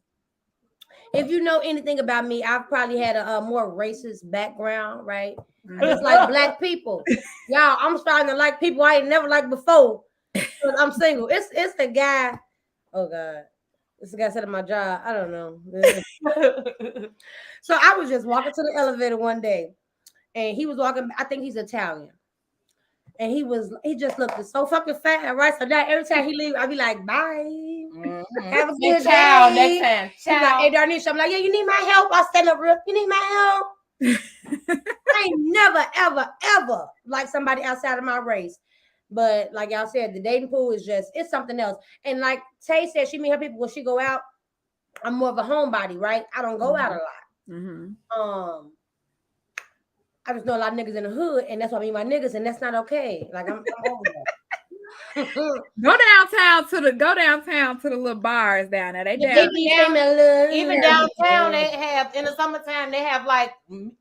Speaker 3: if you know anything about me, I've probably had a more racist background, right? I just like black people. Y'all, I'm starting to like people I ain't never liked before. I'm single. It's the guy. Oh God. It's the guy said at my job. I don't know. So I was just walking to the elevator one day, and he was walking. I think he's Italian. And he just looked so fucking fat, right? So now every time he leave, I be like, bye. Mm-hmm. Have a good day. Next time. He's like, hey, Darnisha. I'm like, yeah, you need my help? I'll stand up real. You need my help? I ain't never, ever, ever like somebody outside of my race. But like y'all said, the dating pool is it's something else. And like Tay said, she meet her people when she go out. I'm more of a homebody, right? I don't go out a lot. Mm-hmm. I just know a lot of niggas in the hood, and that's why I meet my niggas, and that's not okay. Like I'm over that.
Speaker 1: Go downtown to the little bars down there.
Speaker 2: Even downtown, they have in the summertime they have like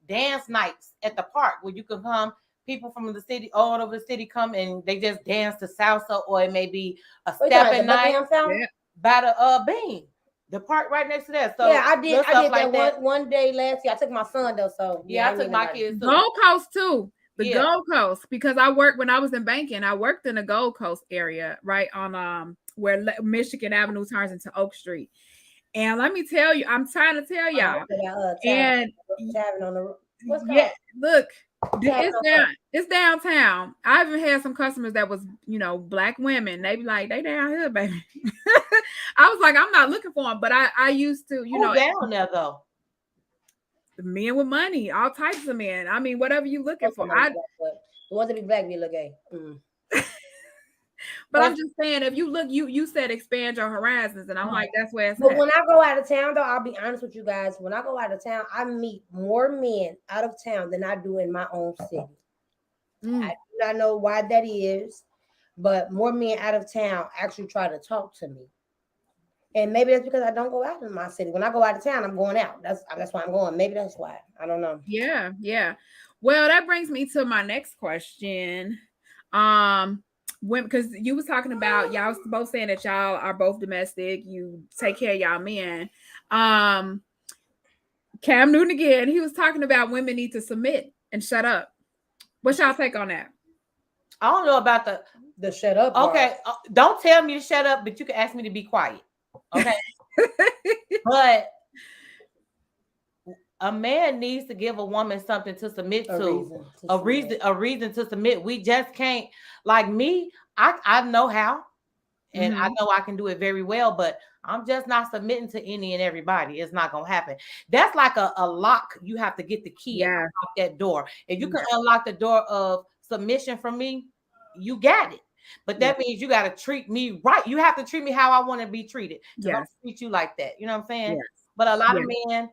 Speaker 2: dance nights at the park where you can come people from the city, all over the city, come and they just dance to salsa, or it may be a
Speaker 3: What you talking
Speaker 2: stepping
Speaker 3: about, the
Speaker 2: night
Speaker 3: Buckingham Fountain?
Speaker 1: Yeah.
Speaker 2: by the Bean, the park right next to that. So
Speaker 3: Yeah, I did.
Speaker 2: little
Speaker 3: I
Speaker 2: stuff
Speaker 3: did
Speaker 2: like
Speaker 3: that one day last year. I took my son though, so
Speaker 2: Yeah, I
Speaker 3: ain't
Speaker 2: took
Speaker 3: mean
Speaker 2: my
Speaker 3: nobody.
Speaker 2: kids too.
Speaker 1: Gold Coast too. The
Speaker 2: Yeah.
Speaker 1: Gold Coast, because when I was in banking, I worked in the Gold Coast area, right on where Michigan Avenue turns into Oak Street. And let me tell you, I'm trying to tell y'all. And
Speaker 3: Tavern on the what's
Speaker 1: yeah,
Speaker 3: called?
Speaker 1: look,
Speaker 3: Tavern
Speaker 1: it's
Speaker 3: on
Speaker 1: down. It's downtown. I even had some customers that was, black women. They be like, they down here, baby. I was like, I'm not looking for them, but I used to,
Speaker 2: Who down there though?
Speaker 1: Men with money, all types of men. I mean, whatever you looking for.
Speaker 3: The ones that be black be look gay.
Speaker 1: But I'm just saying, if you look, you said expand your horizons, and I'm like, that's where it's
Speaker 3: But
Speaker 1: at.
Speaker 3: when I go out of town, though, I'll be honest with you guys. When I go out of town, I meet more men out of town than I do in my own city. I do not know why that is, but more men out of town actually try to talk to me. And maybe that's because I don't go out in my city. When I go out of town, I'm going out. That's why I'm going. Maybe that's why. I don't know.
Speaker 1: Yeah. Well, that brings me to my next question. Because you was talking about y'all both saying that y'all are both domestic, you take care of y'all men. Cam Newton again, he was talking about women need to submit and shut up. What's y'all take on that?
Speaker 2: I don't know about
Speaker 3: the shut up.
Speaker 2: Okay, don't tell me to shut up, but you can ask me to be quiet. Okay. But a man needs to give a woman something to submit to. A reason to submit. We just can't, like me, I know how, and I know I can do it very well, but I'm just not submitting to any and everybody. It's not gonna happen. That's like a lock. You have to get the key and unlock that door. If you can unlock the door of submission from me, you got it. But that means you got to treat me right. You have to treat me how I want to be treated. I don't treat you like that. You know what I'm saying? Yes. But a lot of men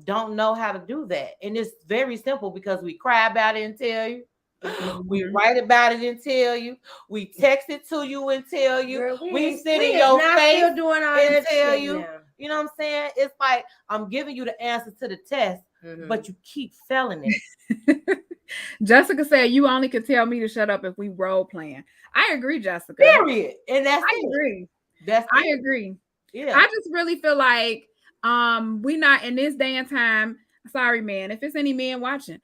Speaker 2: don't know how to do that. And it's very simple because we cry about it and tell you. We write about it and tell you. We text it to you and tell you. Girl, we sit in your face and tell you. Now. You know what I'm saying? It's like I'm giving you the answer to the test, but you keep failing it.
Speaker 1: Jessica said you only can tell me to shut up if we role playing. I agree, Jessica.
Speaker 2: Period. And that's
Speaker 1: I agree. I agree.
Speaker 2: Yeah.
Speaker 1: I just really feel like we not in this day and time. Sorry, man. If it's any men watching,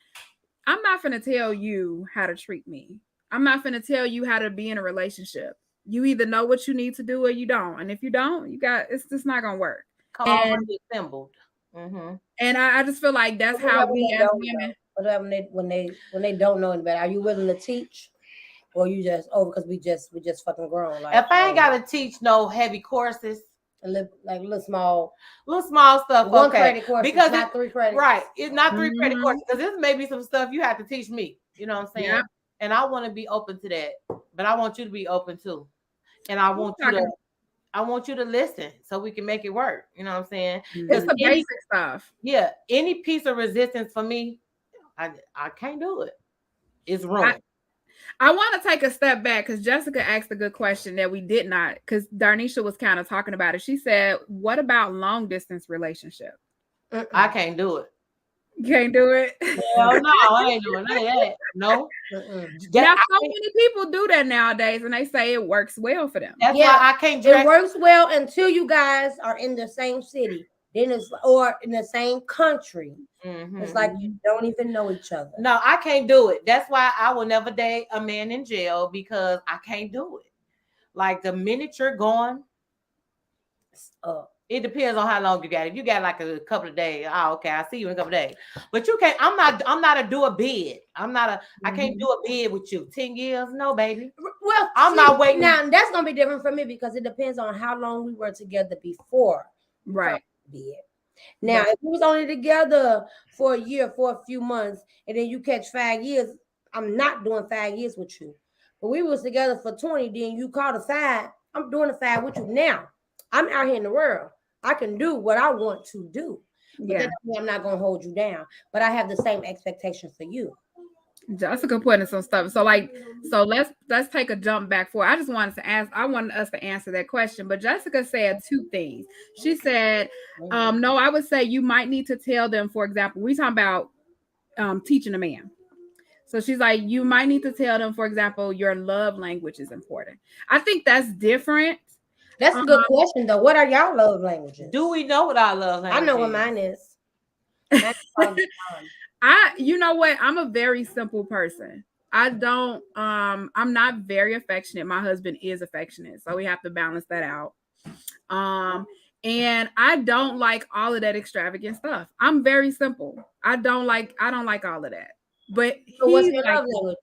Speaker 1: I'm not gonna tell you how to treat me. I'm not gonna tell you how to be in a relationship. You either know what you need to do or you don't. And if you don't, it's just not gonna work.
Speaker 2: Already assembled.
Speaker 1: And I just feel like that's how we as women.
Speaker 3: When they don't know any better, are you willing to teach, or you just because we just fucking grown? Like,
Speaker 2: if I ain't gotta teach no heavy courses,
Speaker 3: like little small
Speaker 2: stuff,
Speaker 3: one credit course,
Speaker 2: because
Speaker 3: it's not 3 credits,
Speaker 2: right? It's not 3 credit courses because this may be some stuff you have to teach me. You know what I'm saying? Yeah. And I want to be open to that, but I want you to be open too, and I want you to listen so we can make it work. You know what I'm saying?
Speaker 1: It's the basic stuff.
Speaker 2: Yeah, any piece of resistance for me, I can't do it. It's ruined.
Speaker 1: I want to take a step back because Jessica asked a good question that we did not, because Darnisha was kind of talking about it. She said, what about long distance relationship?
Speaker 2: I can't do it.
Speaker 1: You can't do it?
Speaker 2: Hell no, I ain't doing none of that. No.
Speaker 1: Now, so many people do that nowadays, and they say it works well for them.
Speaker 2: That's why I can't.
Speaker 3: It works well until you guys are in the same city. Then or in the same country. It's like you don't even know each other.
Speaker 2: No, I can't do it. That's why I will never date a man in jail, because I can't do it. Like the minute you're gone, it depends on how long you got. If you got like a couple of days, okay, I'll see you in a couple of days. But you can't. I'm not a do a bid. I can't do a bid with you. 10 years, no, baby.
Speaker 3: Well,
Speaker 2: I'm not waiting.
Speaker 3: Now that's gonna be different for me because it depends on how long we were together before.
Speaker 1: Right.
Speaker 3: Bid. Now, if we was only together for a year, for a few months, and then you catch 5 years, I'm not doing 5 years with you. But we was together for 20, then you called a 5. I'm doing a 5 with you now. I'm out here in the world. I can do what I want to do. But I'm not going to hold you down. But I have the same expectation for you.
Speaker 1: Jessica putting some stuff. So let's take a jump back for. I wanted us to answer that question. But Jessica said 2 things. She said, no, I would say you might need to tell them, for example, we talking about teaching a man. So she's like, you might need to tell them, for example, your love language is important. I think that's different.
Speaker 3: That's a good question, though. What are y'all love languages?
Speaker 2: Do we know what our love language
Speaker 3: I know what
Speaker 2: is?
Speaker 3: mine is.
Speaker 1: You know what? I'm a very simple person. I don't I'm not very affectionate. My husband is affectionate, so we have to balance that out. And I don't like all of that extravagant stuff. I'm very simple. I don't like all of that. But
Speaker 3: So what's
Speaker 1: he
Speaker 3: your
Speaker 1: like
Speaker 3: love language?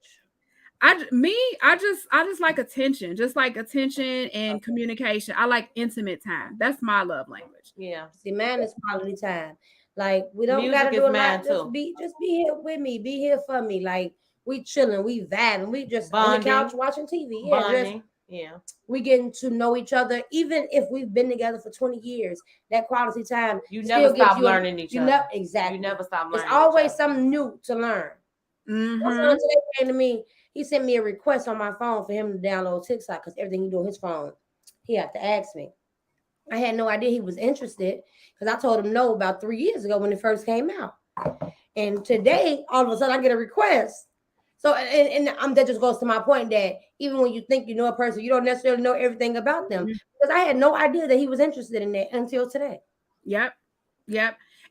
Speaker 1: I just like attention, just like attention and communication. I like intimate time. That's my love language.
Speaker 2: Yeah.
Speaker 3: See, man, it's quality time. Like we don't
Speaker 2: Music
Speaker 3: gotta
Speaker 2: is
Speaker 3: do a
Speaker 2: mine
Speaker 3: lot.
Speaker 2: too.
Speaker 3: Just be here with me. Be here for me. Like we chilling, we vibing, we just on the
Speaker 2: Bonding.
Speaker 3: couch watching TV. Yeah, just
Speaker 2: Bonding. Yeah.
Speaker 3: we getting to know each other. Even if we've been together for 20 years, that quality time
Speaker 2: You
Speaker 3: still
Speaker 2: never
Speaker 3: gives
Speaker 2: stop
Speaker 3: you
Speaker 2: learning each other.
Speaker 3: exactly.
Speaker 2: You never stop learning.
Speaker 3: It's always something new to learn. My son today came to me. He sent me a request on my phone for him to download TikTok because everything he do on his phone, he had to ask me. I had no idea he was interested because I told him no about 3 years ago when it first came out. And today, all of a sudden, I get a request. So, and that just goes to my point that even when you think you know a person, you don't necessarily know everything about them. Because I had no idea that he was interested in that until today.
Speaker 1: Yep.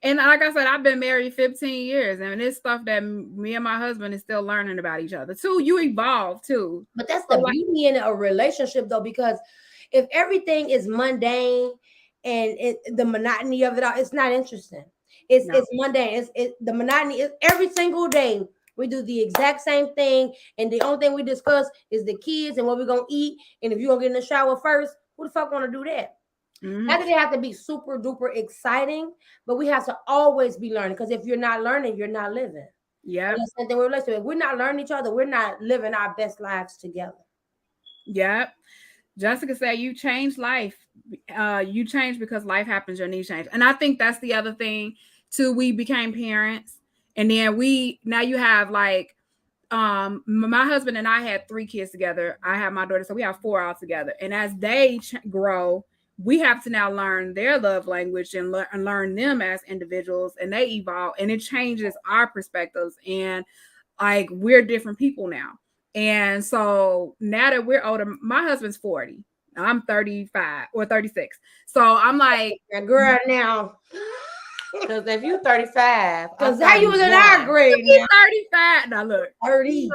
Speaker 1: And like I said, I've been married 15 years, and it's stuff that me and my husband is still learning about each other. Too, you evolve too.
Speaker 3: But that's the beauty in a relationship, though, because if everything is mundane and the monotony of it all, it's not interesting. It's mundane. The monotony is every single day. We do the exact same thing, and the only thing we discuss is the kids and what we're gonna eat. And if you're gonna get in the shower first, who the fuck wanna do that? Not that it have to be super duper exciting, but we have to always be learning. Because if you're not learning, you're not living.
Speaker 1: Yeah.
Speaker 3: Same thing with relationships. If we're not learning each other, we're not living our best lives together.
Speaker 1: Yep. Jessica said, you change life. You change because life happens, your needs change. And I think that's the other thing too. We became parents, and then now you have like my husband and I had 3 kids together. I have my daughter, so we have 4 all together. And as they grow, we have to now learn their love language and learn them as individuals, and they evolve, and it changes our perspectives, and like we're different people now. And so now that we're older, my husband's 40, I'm 35 or 36. So I'm like,
Speaker 3: girl, now.
Speaker 2: Because if you 35,
Speaker 3: because how you was in our grade,
Speaker 1: you 35. Now look,
Speaker 3: 30.
Speaker 1: Look,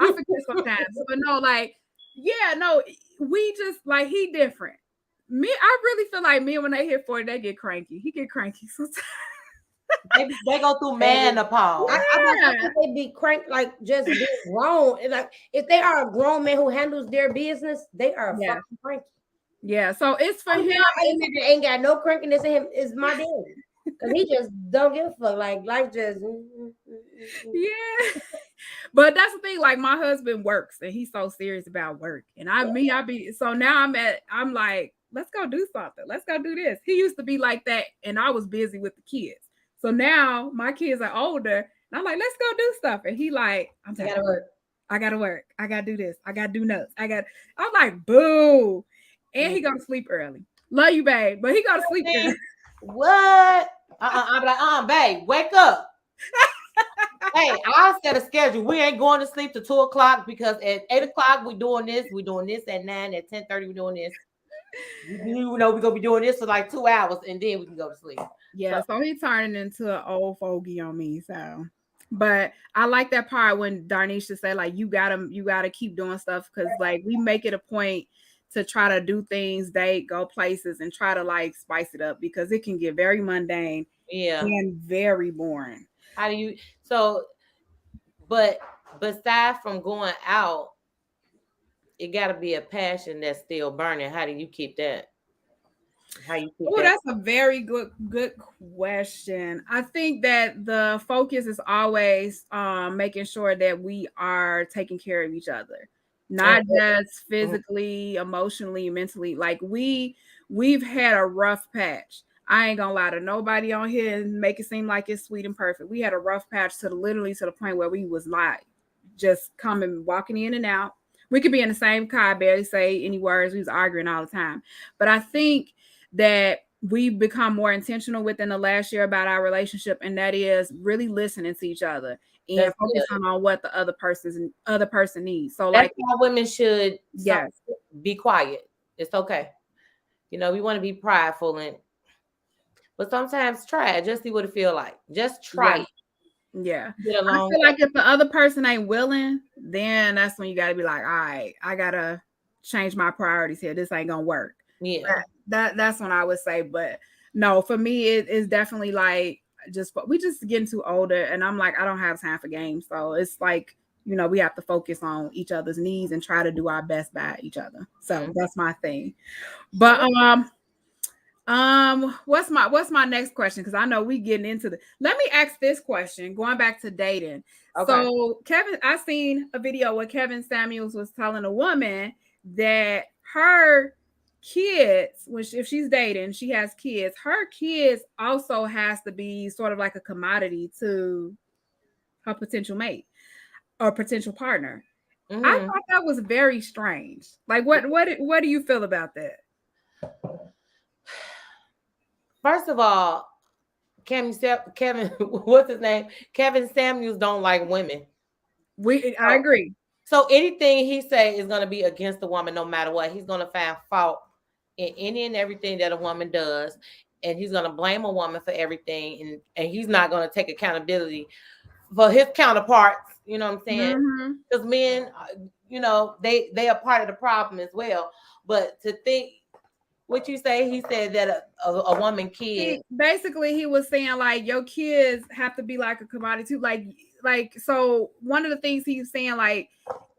Speaker 1: I forget sometimes, but no, like, yeah, no, we just like he different. Me, I really feel like men when they hit 40, they get cranky. He get cranky sometimes.
Speaker 2: They go through menopause.
Speaker 3: I they be cranked like just being grown. And like if they are a grown man who handles their business, they are fucking cranky.
Speaker 1: Yeah, so it's for him.
Speaker 3: That ain't got no crankiness in him is my daddy. Because he just don't give a fuck. Like life just
Speaker 1: yeah. But that's the thing, like my husband works and he's so serious about work. And so now I'm like, let's go do something. Let's go do this. He used to be like that, and I was busy with the kids. So now my kids are older, and I'm like, let's go do stuff. And he like, I gotta work. I gotta do this. I gotta do notes. I'm like, boo. And he go to sleep early. Love you, babe. But he go to sleep early.
Speaker 2: What? I'm like, babe, wake up. Hey, I set a schedule. We ain't going to sleep till 2:00 because at 8:00 we doing this. We doing this at 9. At 10:30 we doing this. You know we're gonna be doing this for like 2 hours, and then we can go to sleep.
Speaker 1: Yeah, so he turning into an old fogey on me. So, but I like that part when Darnisha said like you gotta keep doing stuff because like we make it a point to try to do things, date, go places, and try to like spice it up because it can get very mundane, and very boring.
Speaker 2: How do you but besides from going out, it got to be a passion that's still burning. How do you keep that?
Speaker 1: That's a very good question. I think that the focus is always making sure that we are taking care of each other, not just physically, emotionally, mentally. Like we've had a rough patch. I ain't gonna lie to nobody on here and make it seem like it's sweet and perfect. We had a rough patch literally to the point where we was like just walking in and out. We could be in the same car, barely say any words. We was arguing all the time. But I think that we've become more intentional within the last year about our relationship, and that is really listening to each other and
Speaker 2: That's
Speaker 1: focusing
Speaker 2: good.
Speaker 1: on what the other person needs. So
Speaker 2: That's
Speaker 1: like,
Speaker 2: how women should
Speaker 1: yes,
Speaker 2: be quiet. It's okay. You know, we want to be prideful but sometimes try it. Just see what it feel like. Just try
Speaker 1: yeah,
Speaker 2: it.
Speaker 1: yeah.
Speaker 2: Get
Speaker 1: I
Speaker 2: along.
Speaker 1: feel like if the other person ain't willing, then that's when you got to be like, all right, I gotta change my priorities here. This ain't gonna work.
Speaker 2: Yeah.
Speaker 1: That's when I would say. But no, for me, it's definitely like we just getting too older, and I'm like, I don't have time for games. So it's like, we have to focus on each other's needs and try to do our best by each other. So that's my thing. But what's my next question? Because I know we getting into let me ask this question, going back to dating.
Speaker 2: Okay.
Speaker 1: So I seen a video where Kevin Samuels was telling a woman that her kids, if she's dating, she has kids, her kids also has to be sort of like a commodity to her potential mate or potential partner.
Speaker 2: Mm-hmm.
Speaker 1: I thought that was very strange. Like, what do you feel about that?
Speaker 2: First of all, Kevin, what's his name? Kevin Samuels don't like women.
Speaker 1: I agree.
Speaker 2: So anything he say is going to be against the woman, no matter what. He's going to find fault in any and everything that a woman does, and he's going to blame a woman for everything, and he's not going to take accountability for his counterparts. You know what I'm saying? Because men, they are part of the problem as well. But to think what you say, he said that a woman kid.
Speaker 1: Basically, he was saying like your kids have to be like a commodity too. Like so one of the things he was saying, like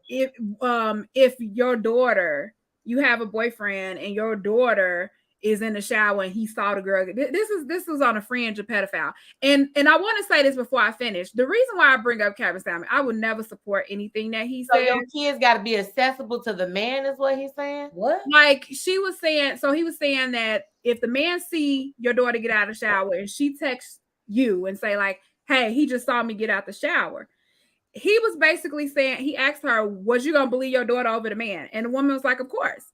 Speaker 1: if your daughter, you have a boyfriend and your daughter is in the shower and he saw the girl. This was on a fringe of pedophile. And I want to say this before I finish. The reason why I bring up Kevin Samuels, I would never support anything that he said.
Speaker 2: So your kids got to be accessible to the man, is what he's saying.
Speaker 3: What?
Speaker 1: Like she was saying, so he was saying that if the man see your daughter get out of the shower and she texts you and say like, hey, he just saw me get out the shower. He was basically saying, he asked her, was you going to believe your daughter over the man? And the woman was like, of course.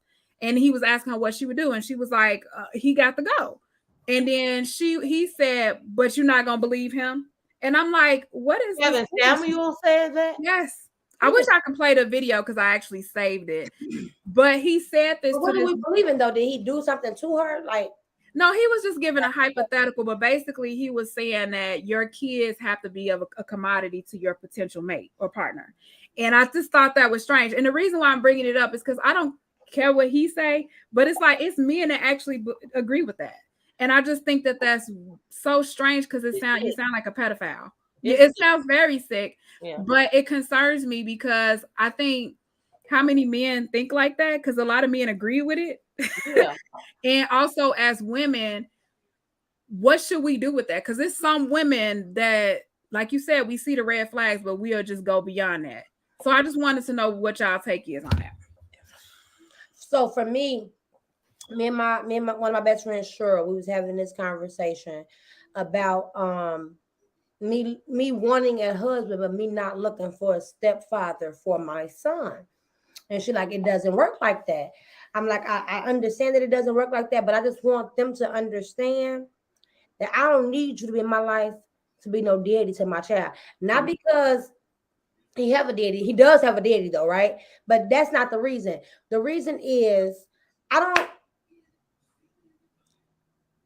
Speaker 1: And he was asking her what she would do. And she was like, he got to go. And then he said, but you're not going to believe him. And I'm like, what is
Speaker 2: Kevin Samuel said that?
Speaker 1: Yes. I wish I could play the video because I actually saved it. But he said this.
Speaker 3: But what do we believe in though? Did he do something to her? Like,
Speaker 1: no, he was just giving a hypothetical, but basically he was saying that your kids have to be of a commodity to your potential mate or partner. And I just thought that was strange. And the reason why I'm bringing it up is because I don't care what he say, but it's like it's men that actually agree with that. And I just think that that's so strange because you sound like a pedophile. It sounds very sick, but it concerns me because I think how many men think like that, because a lot of men agree with it. Yeah. And also as women, what should we do with that? Because there's some women that, like you said, we see the red flags, but we'll just go beyond that. So I just wanted to know what y'all take is on that.
Speaker 3: So for me and my one of my best friends, Cheryl, we was having this conversation about me wanting a husband, but me not looking for a stepfather for my son. And she like, it doesn't work like that. I'm like, I understand that it doesn't work like that, but I just want them to understand that I don't need you to be in my life to be no daddy to my child. Not because he have a daddy. He does have a daddy though, right? But that's not the reason. The reason is I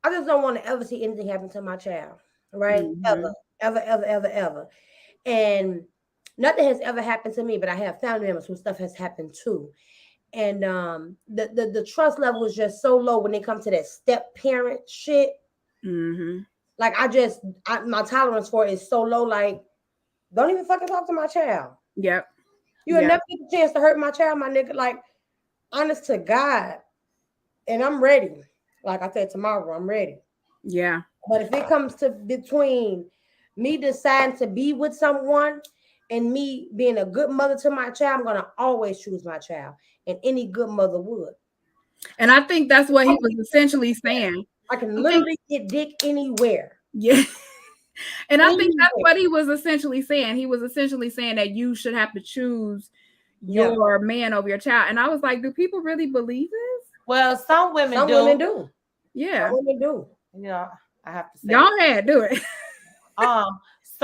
Speaker 3: just don't want to ever see anything happen to my child, right? Ever. And nothing has ever happened to me, but I have family members who stuff has happened to. And the trust level is just so low when it comes to that step parent shit. Like my tolerance for it is so low. Like, don't even fucking talk to my child.
Speaker 1: Yep.
Speaker 3: You will never get a chance to hurt my child, my nigga. Like, honest to God. And I'm ready. Like I said, tomorrow I'm ready.
Speaker 1: Yeah.
Speaker 3: But if it comes to between me deciding to be with someone and me being a good mother to my child, I'm gonna always choose my child, and any good mother would.
Speaker 1: And I think that's what he was essentially saying.
Speaker 3: I can literally get dick anywhere.
Speaker 1: Yeah. And I think that's what he was essentially saying. He was essentially saying that you should have to choose your man over your child. And I was like, do people really believe this?
Speaker 2: Well, some women do.
Speaker 1: Yeah.
Speaker 3: Some women do.
Speaker 2: You know, I have to say.
Speaker 1: Go ahead, do it.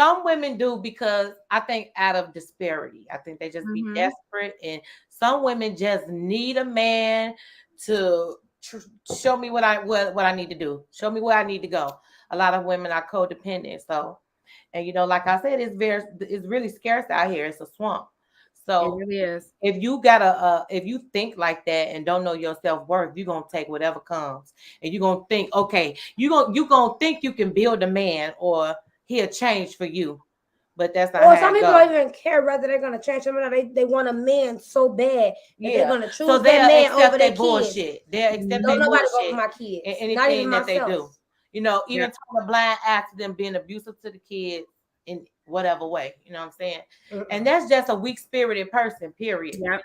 Speaker 2: Some women do because I think out of disparity. I think they just be desperate, and some women just need a man to show me what I need to do. Show me where I need to go. A lot of women are codependent, so and like I said, it's really scarce out here. It's a swamp. So
Speaker 1: it really is.
Speaker 2: if you think like that and don't know your self-worth, you're gonna take whatever comes, and you're gonna think, okay, you gonna think you can build a man or he'll change for you, but that's not.
Speaker 3: Or some people don't even care whether they're gonna change them or not. They want a man so bad that they're gonna choose that man over their
Speaker 2: bullshit. They'll accept
Speaker 3: don't
Speaker 2: their
Speaker 3: nobody
Speaker 2: bullshit
Speaker 3: go for my kids.
Speaker 2: and anything
Speaker 3: not even
Speaker 2: that
Speaker 3: myself.
Speaker 2: they do. Even turn a blind eye to them being abusive to the kids in whatever way. You know what I'm saying? And that's just a weak-spirited person, period.
Speaker 1: Yep.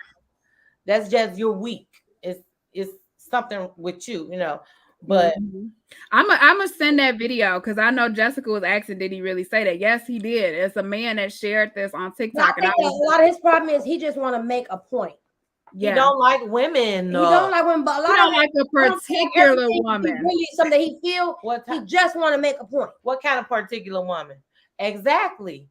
Speaker 2: That's just you're weak. It's something with you, But
Speaker 1: I'm gonna send that video because I know Jessica was asking, did he really say that? Yes, he did. It's a man that shared this on TikTok.
Speaker 3: I think a lot of his problem is he just want to make a point.
Speaker 2: Yeah. He don't like women.
Speaker 3: No. He don't like women, but a lot
Speaker 1: he don't like a particular woman.
Speaker 3: Really, something he feel. He just want to make a point.
Speaker 2: What kind of particular woman? Exactly.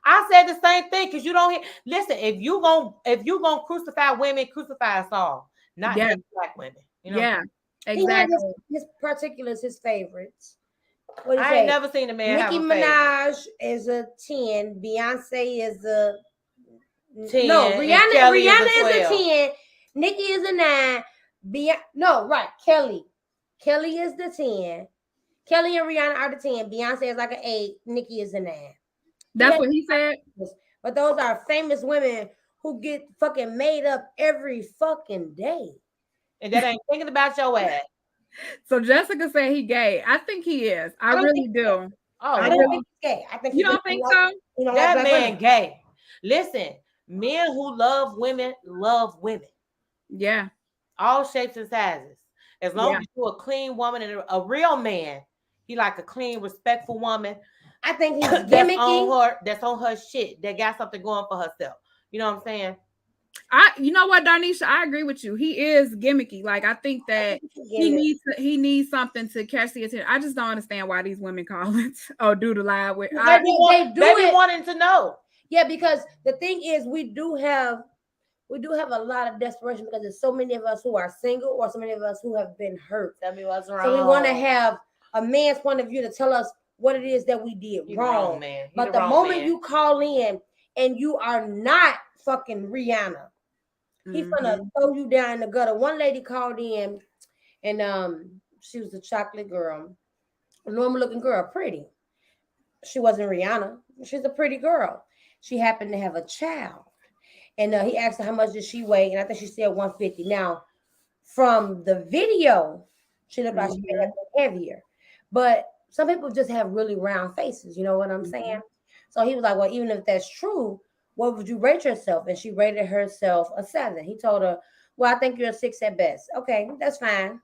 Speaker 2: I said the same thing because you don't hear. Listen, if you gonna crucify women, crucify us all, not just black women.
Speaker 1: Exactly.
Speaker 3: His particulars, his favorites.
Speaker 2: I ain't never seen a man.
Speaker 3: Nicki Minaj is a 10. Beyonce is a 10. No, Rihanna is a 10. Nicki is a 9. Kelly is the 10. Kelly and Rihanna are the 10. Beyonce is like an 8. Nicki is a 9.
Speaker 1: That's what he said.
Speaker 3: But those are famous women who get fucking made up every fucking day.
Speaker 2: And that ain't thinking about your ass.
Speaker 1: So Jessica said he gay. I think he is. I really do.
Speaker 3: I don't think he's gay. I think
Speaker 1: you don't think so?
Speaker 2: That man gay. Listen, men who love women. Yeah. All shapes and sizes. As long as you're a clean woman and a real man, he like a clean, respectful woman.
Speaker 3: I think he's gimmicky.
Speaker 2: That's on her shit. That got something going for herself. You know what I'm saying?
Speaker 1: You know what, Darnisha, I agree with you. He is gimmicky. Like I think that he needs something to catch the attention. I just don't understand why these women call it do the live with.
Speaker 2: They be wanting to know.
Speaker 3: Yeah, because the thing is, we do have a lot of desperation because there's so many of us who are single or so many of us who have been hurt.
Speaker 2: Tell me what's wrong.
Speaker 3: So we want to have a man's point of view to tell us what it is that we did wrong.
Speaker 2: Man.
Speaker 3: But the moment you call in and you are not fucking Rihanna, he's gonna throw you down in the gutter. One lady called in and she was a chocolate girl, a normal looking girl, pretty. She wasn't Rihanna. She's a pretty girl. She happened to have a child. And he asked her how much did she weigh, and I think she said 150. Now, from the video, she looked like she may have been heavier. But some people just have really round faces, you know what I'm saying? So he was like, well, even if that's true, what would you rate yourself? And she rated herself a 7. He told her, well, I think you're a 6 at best. Okay, that's fine.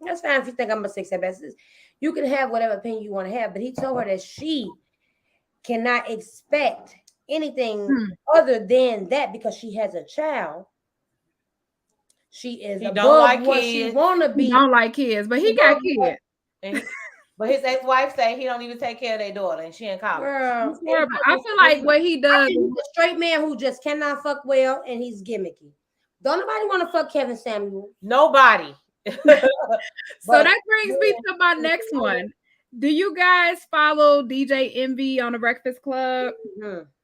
Speaker 3: That's fine if you think I'm a 6 at best. You can have whatever opinion you want to have, but he told her that she cannot expect anything other than that because she has a child. She is above what she want to be.
Speaker 1: He don't like kids, but he got kids.
Speaker 2: But his ex-wife say he don't even take care of their daughter, and she in college.
Speaker 1: Girl, I feel like what he does.
Speaker 3: He's a straight man who just cannot fuck well, and he's gimmicky. Don't nobody want to fuck Kevin Samuel.
Speaker 2: Nobody.
Speaker 1: So that brings me to my next one. Do you guys follow DJ Envy on the Breakfast Club?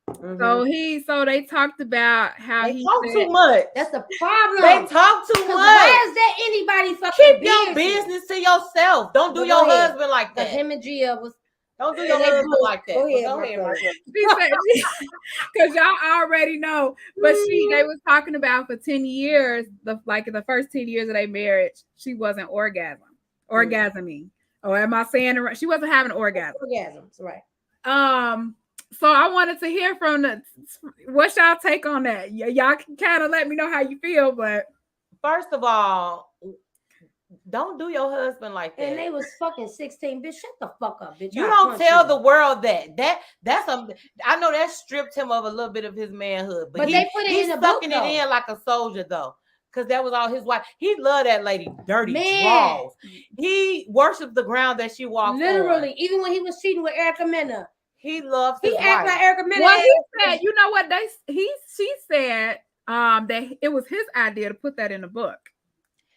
Speaker 1: So they talked about how
Speaker 2: he talk too much.
Speaker 3: That's the problem.
Speaker 2: They talk too much.
Speaker 3: Why is that anybody fucking
Speaker 2: keep your business to yourself? Don't do your husband like that.
Speaker 3: Him and Gia was.
Speaker 2: Don't do your husband like that. Go ahead,
Speaker 1: because y'all already know. But they was talking about for 10 years, the first 10 years of their marriage, she wasn't orgasming. Or am I saying it right? She wasn't having orgasms.
Speaker 3: Orgasms, right?
Speaker 1: So I wanted to hear from what's y'all take on that? Y'all can kind of let me know how you feel, but
Speaker 2: first of all, don't do your husband like that.
Speaker 3: And they was fucking 16, bitch. Shut the fuck up, bitch.
Speaker 2: You don't tell the world that's I know that stripped him of a little bit of his manhood, but
Speaker 3: they put it in the book,
Speaker 2: it in like a soldier though. Because that was all his wife. He loved that lady dirty draws. He worshipped the ground that she walked
Speaker 3: literally
Speaker 2: on.
Speaker 3: Even when he was cheating with Erica Mena,
Speaker 2: He loves
Speaker 3: He
Speaker 2: his
Speaker 3: act
Speaker 2: wife.
Speaker 3: like Erica Mena.
Speaker 1: Well, he said, you know what she said that it was his idea to put that in the book.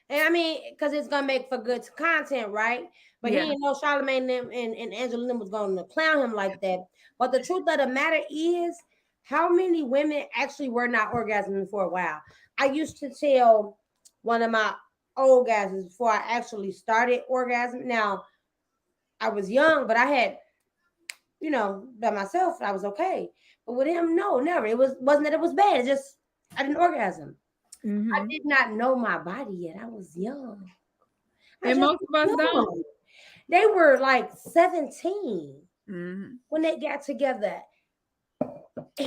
Speaker 3: And I mean, because it's gonna make for good content, right? But he didn't know Charlamagne and Angela was gonna clown him like that. But the truth of the matter is, how many women actually were not orgasming for a while? I used to tell one of my old guys before I actually started orgasm. Now, I was young, but I had, by myself, I was okay. But with him, no, never. Wasn't that it was bad. It just I didn't orgasm.
Speaker 1: Mm-hmm.
Speaker 3: I did not know my body yet. I was young.
Speaker 1: And most of us don't.
Speaker 3: They were like 17 when they got together.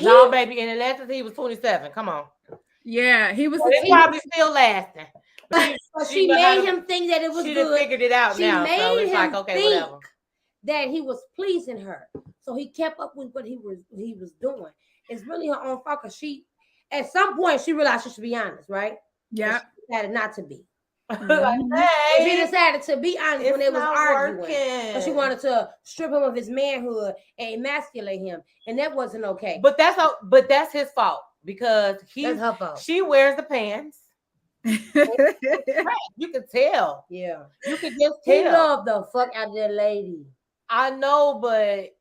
Speaker 2: No, baby, in Atlanta, he was 27. Come on.
Speaker 1: Yeah, he was.
Speaker 2: It's probably still lasting.
Speaker 3: She made him think that it was
Speaker 2: she
Speaker 3: good.
Speaker 2: She figured it out now. So it's like, okay, whatever.
Speaker 3: That he was pleasing her. So he kept up with what he was doing. It's really her own fault because at some point, she realized she should be honest, right?
Speaker 1: Yeah.
Speaker 3: She decided not to be.
Speaker 2: Like, hey,
Speaker 3: she decided to be honest when they was arguing. But she wanted to strip him of his manhood and emasculate him, and that wasn't okay.
Speaker 2: But that's his fault because
Speaker 3: that's her fault.
Speaker 2: She wears the pants. You can tell.
Speaker 3: Yeah,
Speaker 2: you can just tell.
Speaker 3: He loved the fuck out of that lady.
Speaker 2: I know, but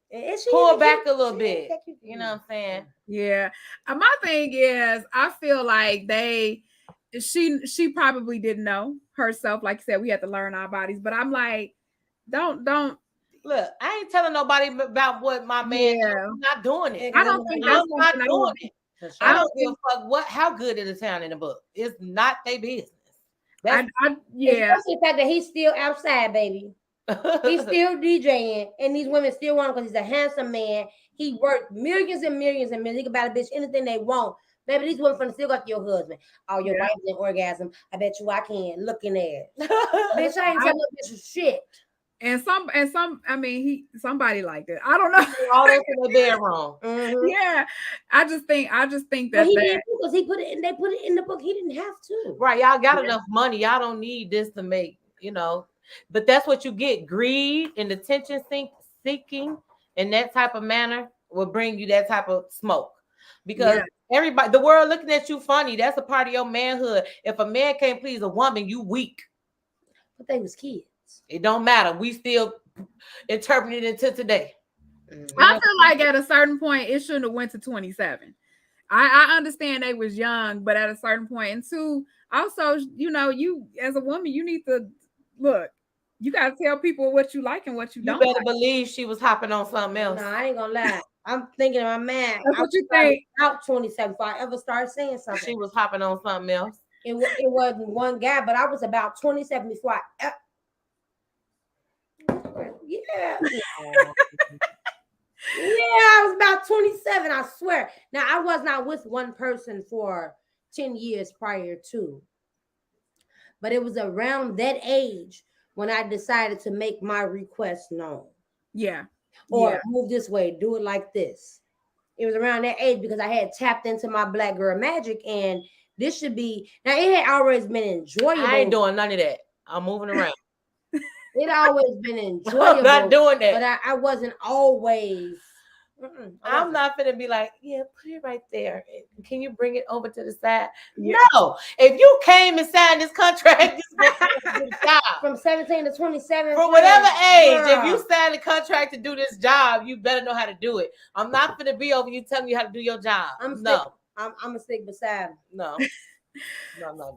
Speaker 2: pull back a little bit. You know what I'm saying?
Speaker 1: Yeah. My thing is, I feel like she probably didn't know herself. Like you said, we had to learn our bodies. But I'm like, don't
Speaker 2: look. I ain't telling nobody about what my man. Yeah. I'm not doing it.
Speaker 1: I don't think I'm
Speaker 2: not doing it. I don't give a fuck how good it is sound in the book. It's not their business.
Speaker 1: Yeah.
Speaker 3: Especially the fact that he's still outside, baby. He's still DJing, and these women still want him because he's a handsome man. He worked millions and millions and millions. He can buy a bitch anything they want. Baby, these women finna still got your husband. Oh, your wife didn't orgasm. I bet you I can. Looking at it. Bitch, I ain't telling no bitch shit.
Speaker 1: And some, I mean, somebody liked it. I don't know.
Speaker 2: All this in the bedroom.
Speaker 1: Yeah, I just think that.
Speaker 3: But he didn't because he put it in. They put it in the book. He didn't have to.
Speaker 2: Right, y'all got enough money. Y'all don't need this to make, But that's what you get. Greed and attention seeking in that type of manner will bring you that type of smoke. Because everybody, the world looking at you funny. That's a part of your manhood. If a man can't please a woman, you weak.
Speaker 3: But they was kids.
Speaker 2: It don't matter. We still interpret it into today.
Speaker 1: I feel like at a certain point, it shouldn't have went to 27. I understand they was young, but at a certain point, and two, also, you as a woman, you need to look. You gotta tell people what you like and what you don't.
Speaker 2: You better believe she was hopping on something else.
Speaker 3: No, I ain't gonna lie. I'm thinking in my mind.
Speaker 1: That's what you think.
Speaker 3: Out 27 before I ever started saying something.
Speaker 2: She was hopping on something else.
Speaker 3: It wasn't one guy, but I was about 27 before I. Yeah. I was about 27, I swear. Now, I was not with one person for 10 years prior to. But it was around that age when I decided to make my request known.
Speaker 1: Yeah.
Speaker 3: Or move this way, do it like this. It was around that age because I had tapped into my black girl magic, and this should be, now it had always been enjoyable.
Speaker 2: I ain't doing none of that. I'm moving around.
Speaker 3: It always been enjoyable.
Speaker 2: I'm not doing that.
Speaker 3: But I wasn't always.
Speaker 2: I'm not gonna be like, yeah, put it right there. Can you bring it over to the side? Yeah. No. If you came and signed this contract,
Speaker 3: from 17 to 27,
Speaker 2: from whatever age, if you signed the contract to do this job, you better know how to do it. I'm not gonna be over you telling you how to do your job. I'm
Speaker 3: a stick beside him.
Speaker 2: No.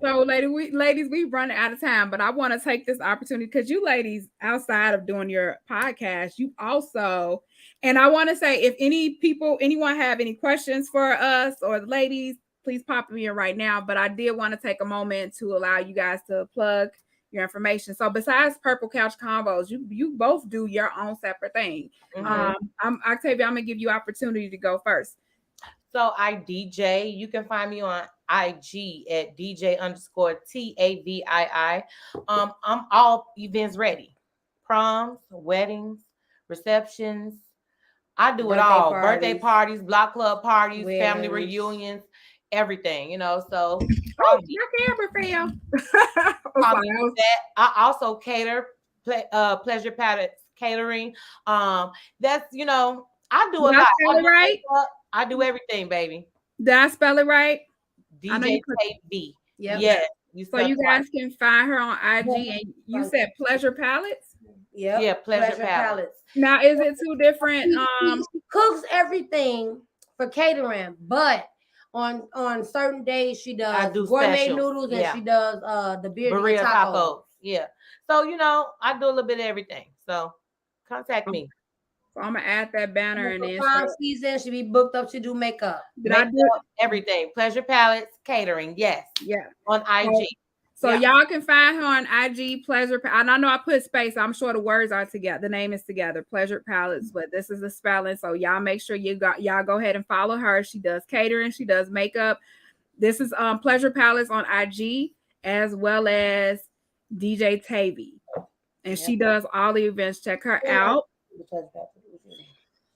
Speaker 1: So, ladies, we running out of time, but I want to take this opportunity because you ladies, outside of doing your podcast, you also, and I want to say, if anyone have any questions for us or the ladies, please pop them in right now. But I did want to take a moment to allow you guys to plug your information. So, besides PurpleCouch Convos, you both do your own separate thing. I'm Octavia. I'm gonna give you opportunity to go first.
Speaker 2: So I DJ. You can find me on IG at DJ_TAVII. I'm all events ready. Proms, weddings, receptions. I do it all. Birthday parties, block club parties, family reunions, everything, So
Speaker 1: your camera fell.
Speaker 2: I also cater pleasure palace catering. That's I do a
Speaker 1: Did I
Speaker 2: lot.
Speaker 1: spell it right?
Speaker 2: I do everything, baby.
Speaker 1: Did I spell it right? I know
Speaker 2: DJ
Speaker 1: you put.
Speaker 2: B.
Speaker 3: Yep.
Speaker 2: Yes, you
Speaker 1: So
Speaker 2: spelled
Speaker 1: you
Speaker 2: it right.
Speaker 1: guys can find her on IG, and you said Pleasure Palettes.
Speaker 3: Yep.
Speaker 2: Yeah, Pleasure Palettes.
Speaker 1: Now, is it two different?
Speaker 3: She cooks everything for catering, but on certain days she
Speaker 2: I
Speaker 3: does
Speaker 2: do
Speaker 3: gourmet
Speaker 2: specials.
Speaker 3: noodles and
Speaker 2: Yeah.
Speaker 3: she does the birria
Speaker 2: Burrito
Speaker 3: tacos.
Speaker 2: tacos. Yeah. So I do a little bit of everything. So contact me.
Speaker 1: So I'm gonna add that banner and
Speaker 3: For
Speaker 1: then
Speaker 3: prime season, she be booked up to do makeup.
Speaker 1: did I do
Speaker 2: Everything. Pleasure Palettes, catering. Yes.
Speaker 1: Yeah.
Speaker 2: On IG.
Speaker 1: So
Speaker 2: Yeah.
Speaker 1: y'all can find her on IG, Pleasure. And I know I put space. I'm sure the words are together. The name is together, Pleasure Palettes, but this is the spelling. So y'all make sure y'all go ahead and follow her. She does catering. She does makeup. This is Pleasure Palettes on IG as well as DJ Tavy, and she does all the events. Check her out.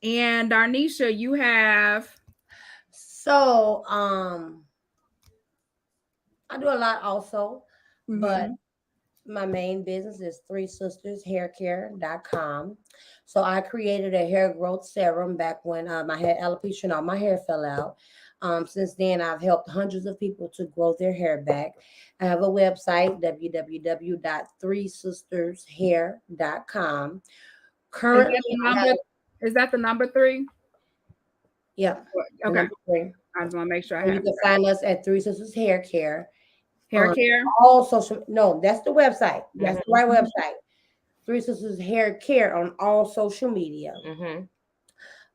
Speaker 1: And Darnisha, you have.
Speaker 3: So I do a lot also, but my main business is 3sistershaircare.com. So I created a hair growth serum back when I had alopecia and all my hair fell out. Since then, I've helped hundreds of people to grow their hair back. I have a website, www.3sistershair.com. Currently,
Speaker 1: is that the number 3?
Speaker 3: Yeah.
Speaker 1: Okay.
Speaker 3: Number 3.
Speaker 1: I just want to make sure
Speaker 3: You can find us at 3 Sisters Hair Care.
Speaker 1: Hair care?
Speaker 3: All social. No, that's the website. That's the right website. 3 Sisters Hair Care on all social media.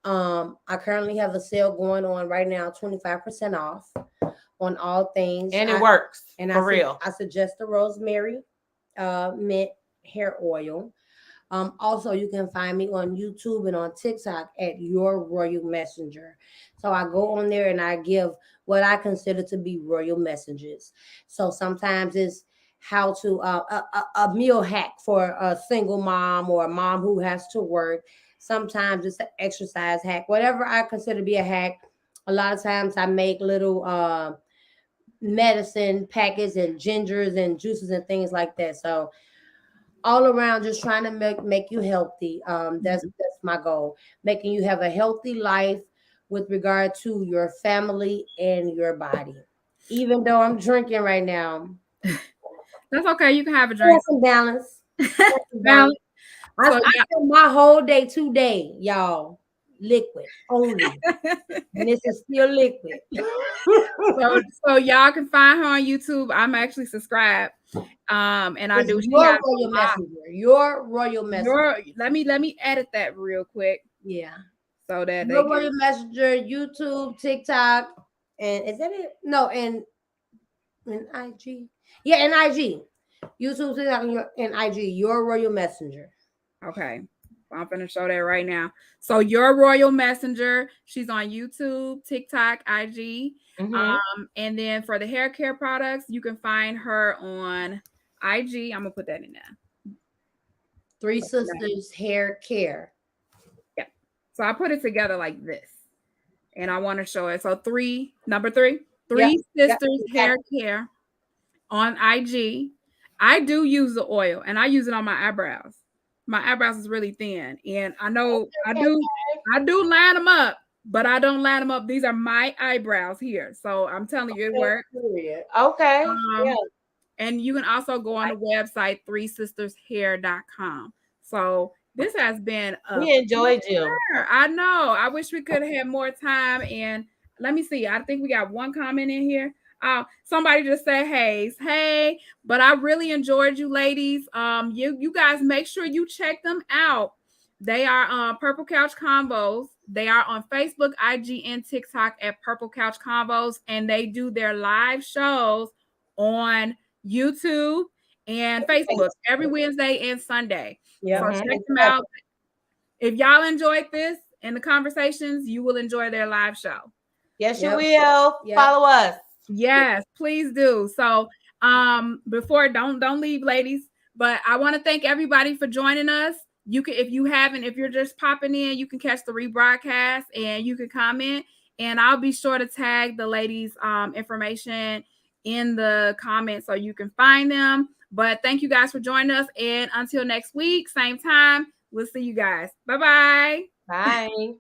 Speaker 3: I currently have a sale going on right now, 25% off on all things.
Speaker 2: And it works.
Speaker 3: And
Speaker 2: for real.
Speaker 3: I suggest the rosemary mint hair oil. Also, you can find me on YouTube and on TikTok at Your Royal Messenger. So I go on there and I give what I consider to be royal messages. So sometimes it's how to a meal hack for a single mom or a mom who has to work. Sometimes it's an exercise hack, whatever I consider to be a hack. A lot of times I make little medicine packets and gingers and juices and things like that. So all around just trying to make you healthy. That's my goal, making you have a healthy life with regard to your family and your body. Even though I'm drinking right now,
Speaker 1: that's okay. You can have a drink.
Speaker 3: Some balance.
Speaker 1: Balance.
Speaker 3: I spent my whole day today, y'all, liquid only, and this is still liquid.
Speaker 1: so y'all can find her on YouTube. I'm actually subscribed. And I do.
Speaker 3: Your Royal Messenger. Your Royal Messenger.
Speaker 1: Let me edit that real quick.
Speaker 3: Yeah.
Speaker 1: So that
Speaker 3: Your Royal Messenger, YouTube, TikTok, and is that it? No, and IG. Yeah, and IG. YouTube, TikTok, and IG. Your Royal Messenger.
Speaker 1: Okay. I'm gonna show that right now. So Your Royal Messenger. She's on YouTube, TikTok, IG. And then for the hair care products, you can find her on IG. I'm gonna put that in there.
Speaker 3: 3 Sisters Hair Care.
Speaker 1: Yeah. So I put it together like this, and I want to show it. So number 3, 3 Sisters Hair Care on IG. I do use the oil, and I use it on my eyebrows. My eyebrows is really thin, and I know I do line them up, but I don't line them up. These are my eyebrows here, so I'm telling you, it works.
Speaker 2: Okay. Yeah.
Speaker 1: And you can also go on the website 3sistershair.com. So this has been
Speaker 2: we enjoyed you.
Speaker 1: I know. I wish we could have more time. And let me see. I think we got one comment in here. Somebody just said, hey, but I really enjoyed you ladies. You guys make sure you check them out. They are PurpleCouch Convos. They are on Facebook, IG, and TikTok at PurpleCouch Convos, and they do their live shows on YouTube and Facebook every Wednesday and Sunday. So check them out. If y'all enjoyed this and the conversations, you will enjoy their live show.
Speaker 2: Yes, you will. Follow us.
Speaker 1: Yes, please do. So before don't leave, ladies, but I want to thank everybody for joining us. You can, if you're just popping in, you can catch the rebroadcast and you can comment, and I'll be sure to tag the ladies information in the comments so you can find them. But thank you guys for joining us, and until next week, same time, we'll see you guys. Bye-bye.
Speaker 2: Bye.